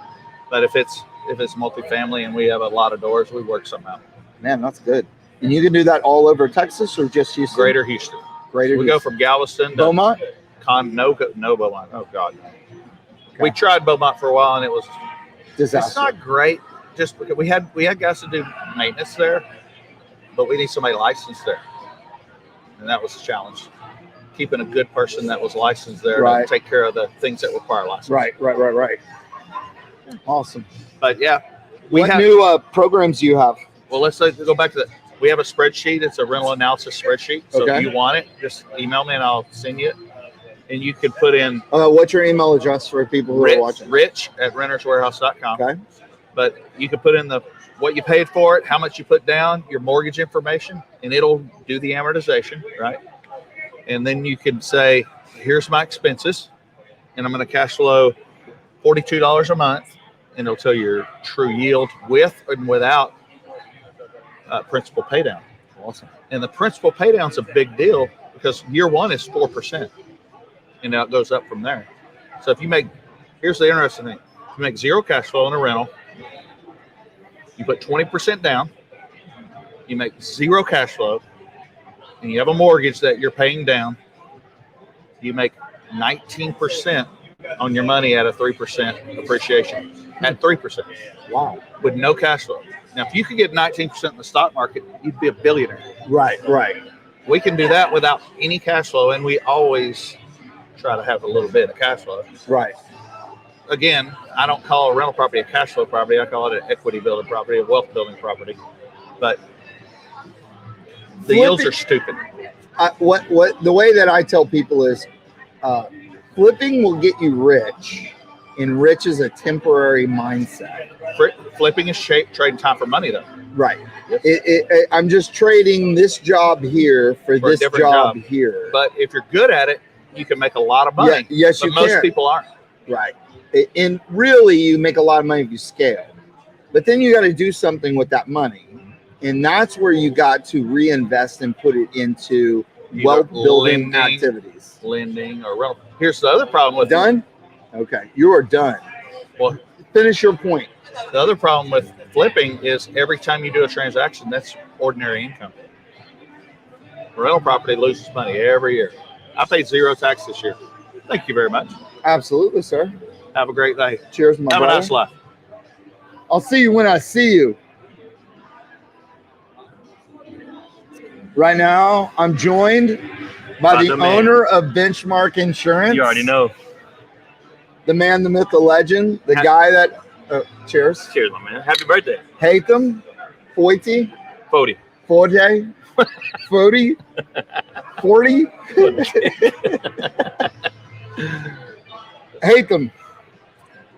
F: but if it's multifamily and we have a lot of doors, we work something out.
D: Man, that's good. And you can do that all over Texas or just Houston?
F: Greater Houston.
D: We
F: go from Galveston to
D: Beaumont.
F: No Beaumont. Oh God. Okay. We tried Beaumont for a while and it was disaster. It's not great. Just because we had guys to do maintenance there, but we need somebody licensed there, and that was the challenge. Keeping a good person that was licensed there to take care of the things that require license.
D: Right. Awesome.
F: But yeah,
D: what new programs do you have?
F: Well, let's go back to we have a spreadsheet. It's a rental analysis spreadsheet. So if you want it, just email me and I'll send you it. And you can put in.
D: What's your email address for people who are watching?
F: Rich@renterswarehouse.com.
D: Okay.
F: But you can put in what you paid for it, how much you put down, your mortgage information, and it'll do the amortization, right? And then you can say, here's my expenses, and I'm going to cash flow $42 a month, and it'll tell you your true yield with and without principal pay down.
D: Awesome.
F: And the principal pay down is a big deal because year one is 4%, and now it goes up from there. So if you here's the interesting thing, if you make zero cash flow in a rental, you put 20% down, you make zero cash flow, and you have a mortgage that you're paying down, you make 19% on your money at a 3% appreciation. At 3%.
D: Wow.
F: With no cash flow. Now, if you could get 19% in the stock market, you'd be a billionaire.
D: Right.
F: We can do that without any cash flow, and we always try to have a little bit of cash flow.
D: Right.
F: Again, I don't call a rental property a cash flow property. I call it an equity building property, a wealth building property. But the yields are stupid.
D: What the way that I tell people is flipping will get you rich, and rich is a temporary mindset.
F: Flipping is trading time for money, though.
D: Right. Yes. I'm just trading this job here for this job here.
F: But if you're good at it, you can make a lot of money.
D: Yes, you can.
F: Most people aren't.
D: Right. And really, you make a lot of money if you scale. But then you got to do something with that money. And that's where you got to reinvest and put it into wealth building activities.
F: Lending or rental. Here's the other problem with
D: done. Okay, you are done.
F: Well,
D: finish your point.
F: The other problem with flipping is every time you do a transaction, that's ordinary income. A rental property loses money every year. I paid zero tax this year. Thank you very much.
D: Absolutely, sir.
F: Have a great day.
D: Cheers, my brother.
F: Have a nice life.
D: I'll see you when I see you. Right now, I'm joined by the owner of Benchmark Insurance.
G: You already know.
D: The man, the myth, the legend, the guy that... cheers.
G: Cheers, my man. Happy birthday.
D: Hatham, Foyty.
G: 40.
D: 40. 40. 40. Hatham,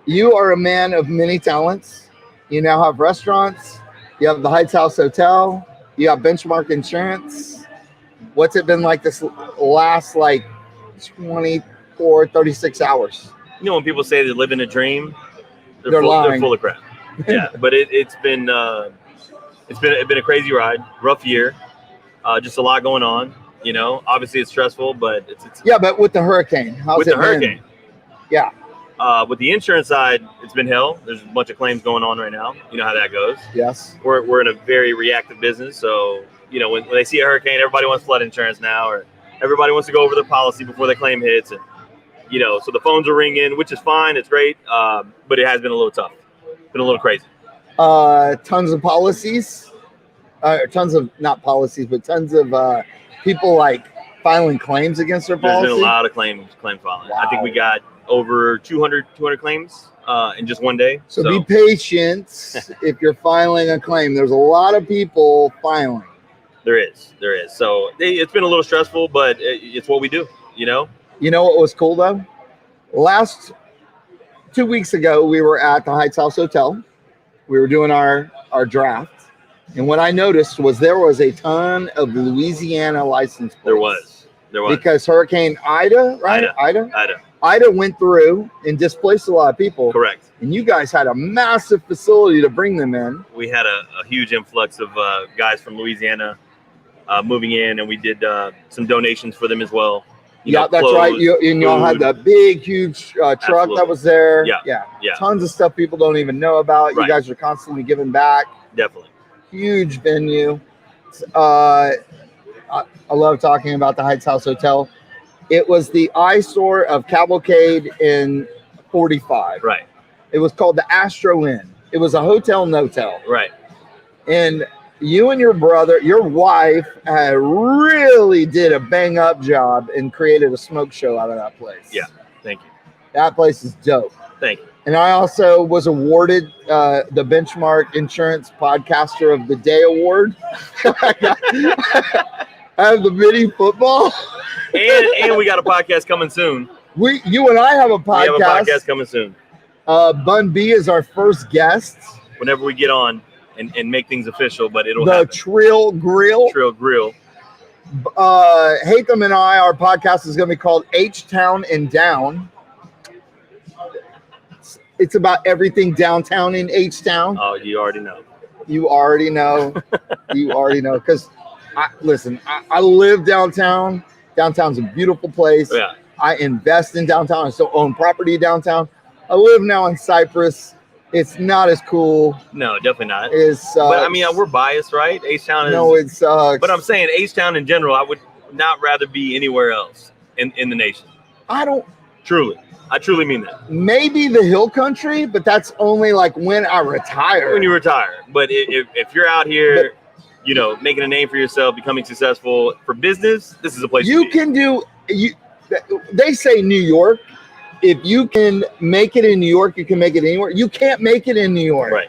D: you are a man of many talents. You now have restaurants. You have the Heights House Hotel. You have Benchmark Insurance. What's it been like this last 24, 36 hours?
G: You know, when people say they live in a dream,
D: they're lying.
G: They're full of crap. Yeah, but it's been a crazy ride, rough year, just a lot going on. You know, obviously it's stressful, but it's
D: yeah. But with the hurricane, how's it been?
G: Hurricane,
D: yeah.
G: With the insurance side, it's been hell. There's a bunch of claims going on right now. You know how that goes.
D: Yes.
G: We're in a very reactive business. So, when they see a hurricane, everybody wants flood insurance now, or everybody wants to go over their policy before the claim hits. And, so the phones are ringing, which is fine. It's great. But it has been a little tough. Been a little crazy.
D: Tons of policies. Tons of, not policies, but tons of people like filing claims against their policy.
G: There's been a lot of claim filing. Wow. I think we got over 200 claims in just one day.
D: So be patient if you're filing a claim. There's a lot of people filing.
G: There is. So it's been a little stressful, but it's what we do, You know
D: what was cool though? Last 2 weeks ago, we were at the Heights House Hotel. We were doing our draft. And what I noticed was there was a ton of Louisiana license plates.
G: There was.
D: Because Hurricane Ida, right? Ida went through and displaced a lot of people.
G: Correct.
D: And you guys had a massive facility to bring them in.
G: We had a huge influx of guys from Louisiana moving in, and we did some donations for them as well.
D: That's clothes, right. Y'all had the big, huge truck
G: Absolutely.
D: That was there.
G: Yeah.
D: Tons of stuff people don't even know about.
G: Right.
D: You guys are constantly giving back.
G: Definitely.
D: Huge venue. I love talking about the Heights House Hotel. It was the eyesore of Cavalcade in 45.
G: Right.
D: It was called the Astro Inn. It was a hotel no-tell.
G: Right.
D: And you and your wife really did a bang-up job and created a smoke show out of that place.
G: Yeah. Thank you.
D: That place is dope.
G: Thank you.
D: And I also was awarded the Benchmark Insurance Podcaster of the Day award. I have the mini football.
G: And we got a podcast coming soon.
D: You and I have a podcast.
G: We have a podcast coming soon.
D: Bun B is our first guest.
G: Whenever we get on and make things official, but it'll
D: the
G: happen.
D: Trill Grill. Hatham and I, our podcast is going to be called H-Town and Down. It's about everything downtown in H-Town.
G: Oh, you already know.
D: You already know. Because, listen, I live downtown. Downtown's a beautiful place.
G: Yeah.
D: I invest in downtown. I still own property downtown. I live now in Cypress. It's not as cool.
G: No, definitely not.
D: But
G: I mean, we're biased, right? H-Town is.
D: No, it sucks.
G: But I'm saying H-Town in general, I would not rather be anywhere else in the nation.
D: I
G: truly mean that.
D: Maybe the hill country, but that's only like when I retire.
G: When you retire. But if you're out here, making a name for yourself, becoming successful for business, this is a place
D: you can do. They say New York. If you can make it in New York, you can make it anywhere. You can't make it in New York.
G: Right.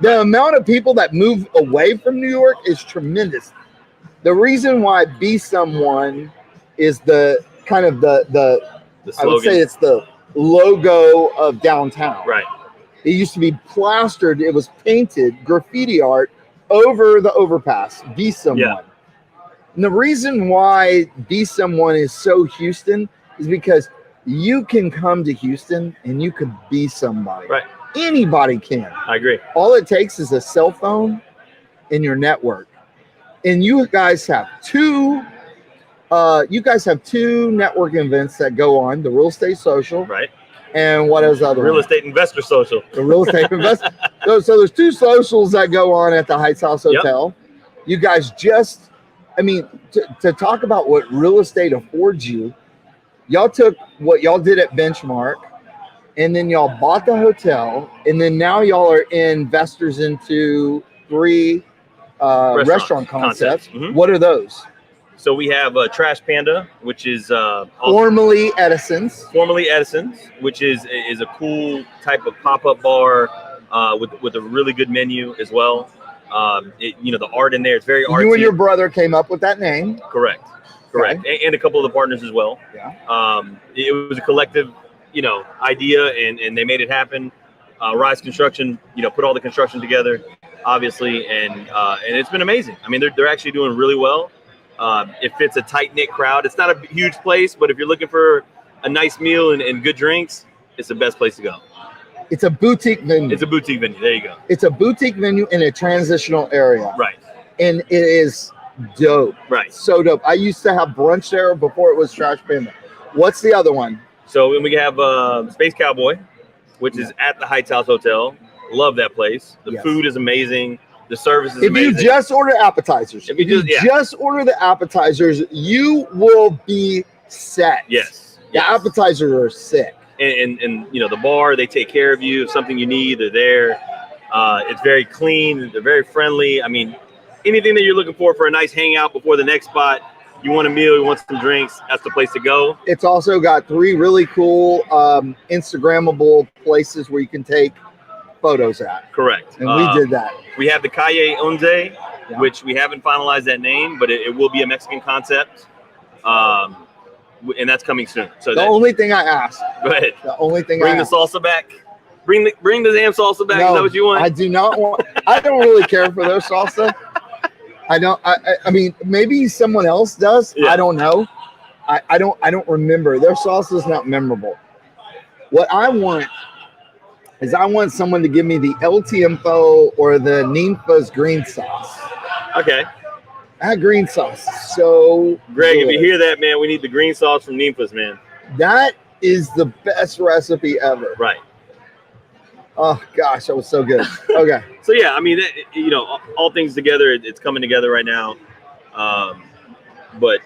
D: The amount of people that move away from New York is tremendous. The reason why Be Someone is the kind of the I would say it's the logo of downtown.
G: Right.
D: It used to be plastered. It was painted graffiti art over the overpass. Be Someone.
G: Yeah.
D: And the reason why Be Someone is so Houston is because you can come to Houston and you could be somebody.
G: Right.
D: Anybody can.
G: I agree.
D: All it takes is a cell phone and your network. And you guys have two network events that go on, the Real Estate Social.
G: Right.
D: And what is the other
G: Real Estate Investor Social.
D: The Real Estate Investor. So there's two socials that go on at the Heights House Hotel. Yep. You guys to talk about what real estate affords you, y'all took what y'all did at Benchmark, and then y'all bought the hotel, and then now y'all are investors into 3 restaurant concepts. Mm-hmm. What are those?
G: So we have Trash Panda, which is
D: formerly Edison's,
G: which is a cool type of pop-up bar with a really good menu as well. The art in there is very artsy.
D: You and your brother came up with that name.
G: Correct. Okay. And a couple of the partners as well.
D: Yeah.
G: It was a collective, idea, and they made it happen. Rise Construction, put all the construction together, obviously, and it's been amazing. I mean, they're actually doing really well. It fits a tight-knit crowd. It's not a huge place, but if you're looking for a nice meal and good drinks, it's the best place to go.
D: It's a boutique venue.
G: There you go.
D: It's a boutique venue in a transitional area.
G: Right.
D: And it is dope.
G: Right.
D: So dope. I used to have brunch there before it was Trash Panda. What's the other one?
G: So and we have Space Cowboy, which is at the Heights House Hotel. Love that place. The food is amazing. The service is amazing.
D: If you just order appetizers, if you just order the appetizers, you will be set.
G: Yes.
D: The appetizers are sick.
G: And you know, the bar, they take care of you. If something you need, they're there. It's very clean. They're very friendly. I mean, anything that you're looking for a nice hangout before the next spot, you want a meal, you want some drinks, that's the place to go.
D: It's also got 3 really cool Instagrammable places where you can take photos at.
G: Correct.
D: And we did that.
G: We have the Calle Once, which we haven't finalized that name, but it will be a Mexican concept. And that's coming soon. So
D: the only thing I ask.
G: Go ahead.
D: The only thing
G: bring the salsa back. Bring the damn salsa back.
D: No,
G: is that what you want?
D: I do not want. I don't really care for their salsa. I don't. I mean, maybe someone else does. Yeah. I don't know. I don't remember. Their salsa is not memorable. What I want is I want someone to give me the El Tiempo or the Ninfa's green sauce.
G: Okay.
D: That green sauce is so
G: Greg,
D: good.
G: If you hear that, man, we need the green sauce from Ninfa's, man.
D: That is the best recipe ever.
G: Right.
D: Oh gosh, that was so good. Okay.
G: So yeah, I mean, you know, all things together, it's coming together right now. But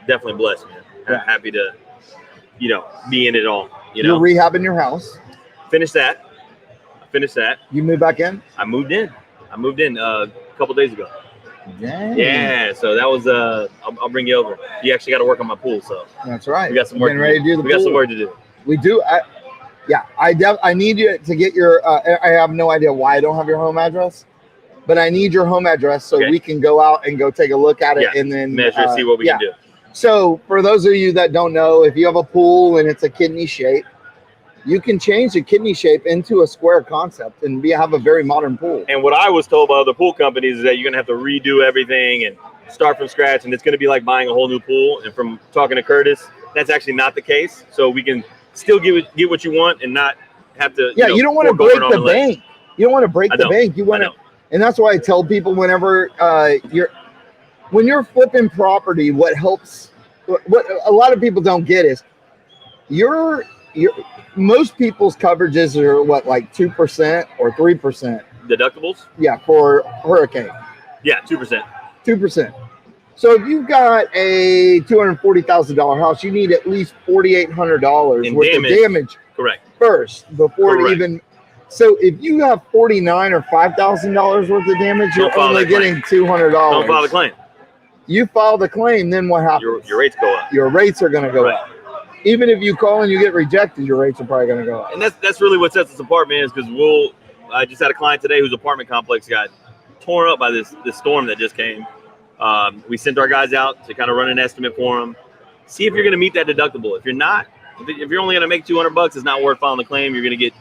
G: definitely blessed, man.
D: Yeah.
G: Happy to, you know, be in it all. You know,
D: you're rehabbing your house.
G: Finished that.
D: You moved back in?
G: I moved in a couple days ago.
D: Dang.
G: Yeah, so that was I'll bring you over. You actually got to work on my pool, so
D: that's right.
G: We got some work.
D: Ready to do the
G: we
D: pool.
G: got some work to do.
D: We do. I need you to get your. I have no idea why I don't have your home address, but I need your home address so we can go out and go take a look at it and then
G: measure, see what we can do.
D: So for those of you that don't know, if you have a pool and it's a kidney shape, you can change the kidney shape into a square concept and have a very modern pool.
G: And what I was told by other pool companies is that you're gonna have to redo everything and start from scratch, and it's gonna be like buying a whole new pool. And from talking to Curtis, that's actually not the case. So we can still get what you want and not have to.
D: You don't want to break the bank. You don't want to break the bank. You want to, and that's why I tell people whenever when you're flipping property, what helps, what a lot of people don't get is most people's coverages are what, like 2% or 3%
G: deductibles.
D: Yeah, for hurricane.
G: Yeah, 2%.
D: 2%. So if you've got a $240,000 house, you need at least $4,800 worth of damage.
G: Correct.
D: First, before it even. So if you have $49,000 or $5,000 worth of damage, you're only getting $200.
G: Don't file the claim.
D: You file the claim, then what happens?
G: Your rates go up.
D: Your rates are going to go up. Even if you call and you get rejected, your rates are probably going to go up.
G: And that's really what sets us apart, man. Is because I just had a client today whose apartment complex got torn up by this storm that just came. We sent our guys out to kind of run an estimate for them. See if you're going to meet that deductible. If you're not, if you're only going to make $200, it's not worth filing the claim. You're going to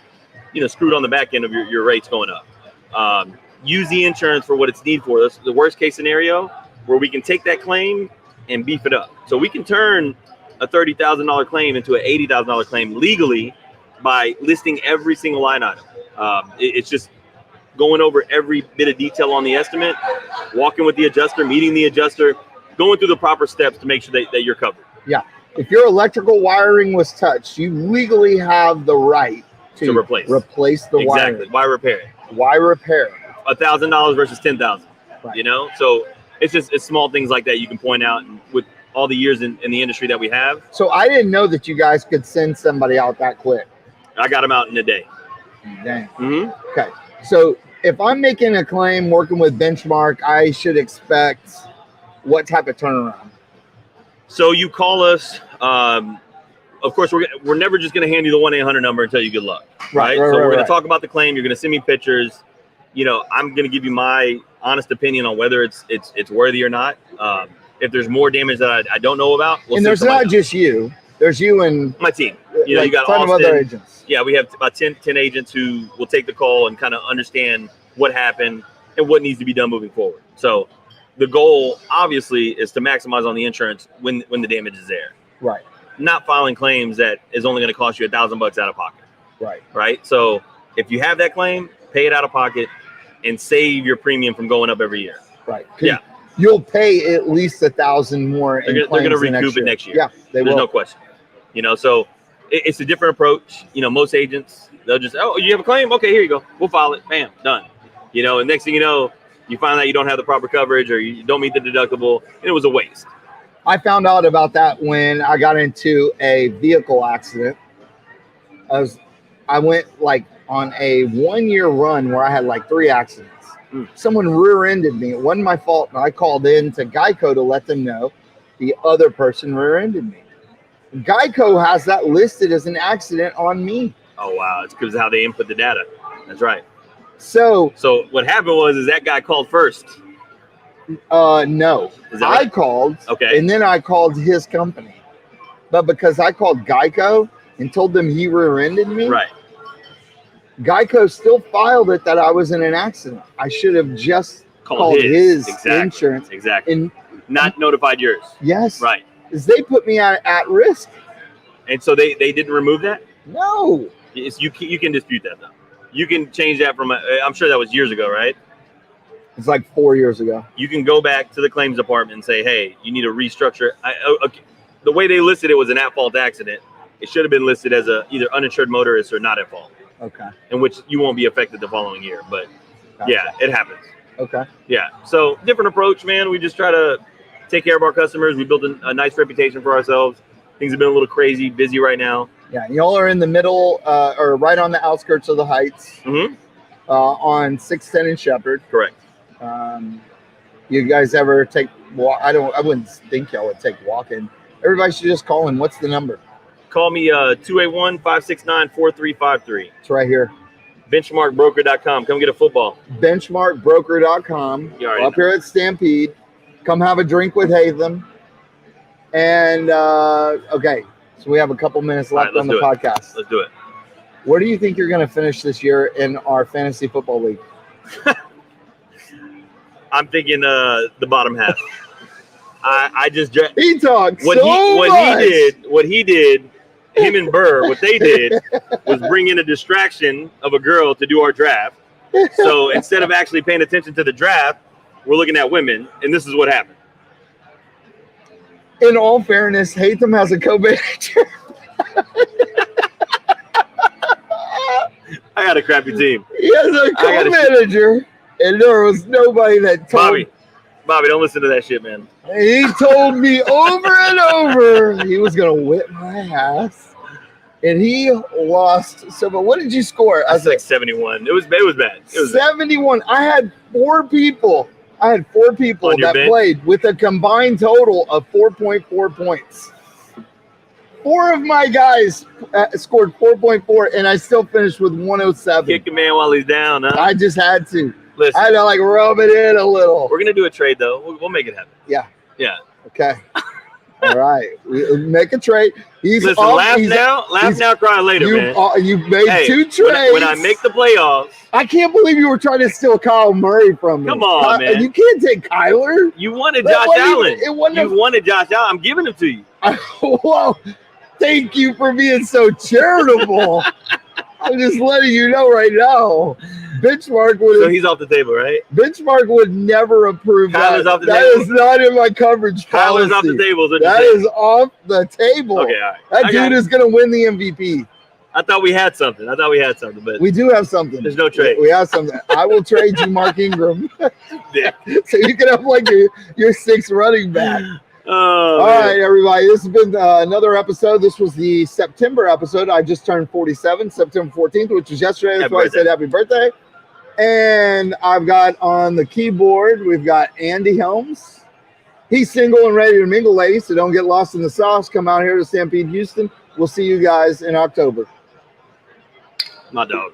G: get, screwed on the back end of your rates going up. Use the insurance for what it's needed for. That's the worst case scenario where we can take that claim and beef it up. So we can turn a $30,000 claim into an $80,000 claim legally by listing every single line item. It's just going over every bit of detail on the estimate, walking with the adjuster, meeting the adjuster, going through the proper steps to make sure that you're covered.
D: Yeah. If your electrical wiring was touched, you legally have the right to replace the wiring.
G: Exactly. Why repair it?
D: Why repair it?
G: $1,000 versus $10,000. Right. So it's small things like that you can point out, and with all the years in the industry that we have.
D: So I didn't know that you guys could send somebody out that quick.
G: I got them out in a day.
D: Dang.
G: Mm-hmm.
D: Okay. So if I'm making a claim working with Benchmark, I should expect what type of turnaround?
G: So you call us. Of course, we're never just going to hand you the 1-800 number and tell you good luck. Right. So we're going to talk about the claim. You're going to send me pictures. I'm going to give you my honest opinion on whether it's worthy or not. If there's more damage that I don't know about,
D: and there's not just you. There's you and
G: my team. You got
D: ton of other agents.
G: Yeah, we have about 10 agents who will take the call and kind of understand what happened and what needs to be done moving forward. So the goal, obviously, is to maximize on the insurance when the damage is there.
D: Right.
G: Not filing claims that is only going to cost you $1,000 out of pocket.
D: Right.
G: Right. So if you have that claim, pay it out of pocket and save your premium from going up every year.
D: Right.
G: Yeah.
D: You'll pay at least $1,000 more.
G: They're going to recoup it next year.
D: Yeah,
G: There's no question. So it's a different approach. You know, most agents, they'll just, oh, you have a claim? Okay, here you go. We'll file it. Bam, done. You know, and next thing you know, you find out you don't have the proper coverage or you don't meet the deductible, and it was a waste.
D: I found out about that when I got into a vehicle accident. I went like on a 1-year run where I had like 3 accidents. Someone rear-ended me. It wasn't my fault, and I called in to Geico to let them know the other person rear-ended me. Geico has that listed as an accident on me.
G: Oh, wow. It's because of how they input the data. That's right.
D: So
G: what happened was that guy called first.
D: No.
G: Is that right?
D: I called,
G: okay,
D: and then I called his company. But because I called Geico and told them he rear-ended me,
G: right,
D: Geico still filed it that I was in an accident. I should have just called his insurance.
G: Exactly.
D: And
G: not notified yours.
D: Yes.
G: Right.
D: Because they put me at risk.
G: And so they didn't remove that?
D: No.
G: You can dispute that, though. You can change that from, I'm sure that was years ago, right?
D: It's like 4 years ago.
G: You can go back to the claims department and say, hey, you need to restructure. The way they listed it was an at-fault accident. It should have been listed as either uninsured motorist or not at fault.
D: Okay.
G: In which you won't be affected the following year. But
D: gotcha.
G: Yeah, it happens.
D: Okay.
G: Yeah. So different approach, man. We just try to take care of our customers. We built a nice reputation for ourselves. Things have been a little crazy, busy right now.
D: Yeah, y'all are in the middle or right on the outskirts of the Heights, on 610 and Shepherd.
G: Correct.
D: You guys ever take walk? I wouldn't think y'all would take walking. Everybody should just call him. What's the number?
G: Call me 281-569-4353.
D: It's right here.
G: Benchmarkbroker.com. Come get a football.
D: Benchmarkbroker.com. Up here at Stampede. Come have a drink with Hatham. And okay, so we have a couple minutes left on the podcast.
G: Let's do it.
D: Where do you think you're going to finish this year in our fantasy football league?
G: I'm thinking the bottom half. I just
D: he talks
G: what he did. Him and Burr, what they did was bring in a distraction of a girl to do our draft. So instead of actually paying attention to the draft, we're looking at women, and this is what happened.
D: In all fairness, Hatham has a co-manager.
G: I got a crappy team.
D: He has a co-manager, and there was nobody that told
G: Bobby, don't listen to that shit, man.
D: He told me over and over he was going to whip my ass, and he lost. So, but what did you score?
G: I was like 71. It was bad. It was
D: 71. I had 4 people. That played with a combined total of 4.4 points. 4 of my guys scored 4.4, and I still finished with 107.
G: Kick a man while he's down, huh?
D: I just had to.
G: Listen,
D: I had to like rub it in a little.
G: We're gonna do a trade though. We'll make it happen.
D: Yeah.
G: Yeah.
D: Okay. All right. We make a trade.
G: Listen, laugh now, cry later, man.
D: You've made 2 trades.
G: When I make the playoffs.
D: I can't believe you were trying to steal Kyle Murray from me.
G: Come on, man.
D: You can't take Kyler.
G: You wanted Josh Allen. You wanted Josh Allen. I'm giving him to you.
D: Whoa. Thank you for being so charitable. I'm just letting you know right now. Benchmark would.
G: So he's off the table, right?
D: Benchmark would never approve
G: Kyler's
D: that.
G: Off the
D: that
G: table.
D: Is not in my coverage policy.
G: Kyler's off the table.
D: That is off the table.
G: Okay, all right.
D: That dude is going to win the MVP.
G: I thought we had something. But
D: we do have something.
G: There's no trade.
D: We have something. I will trade you Mark Ingram,
G: yeah.
D: So you can have like your 6th running back.
G: Oh,
D: all right, everybody. This has been another episode. This was the September episode. I just turned 47, September 14th, which was yesterday. That's why I said happy birthday. And I've got on the keyboard, we've got Andy Helms. He's single and ready to mingle, ladies, so don't get lost in the sauce. Come out here to Stampede Houston. We'll see you guys in October.
G: My dog.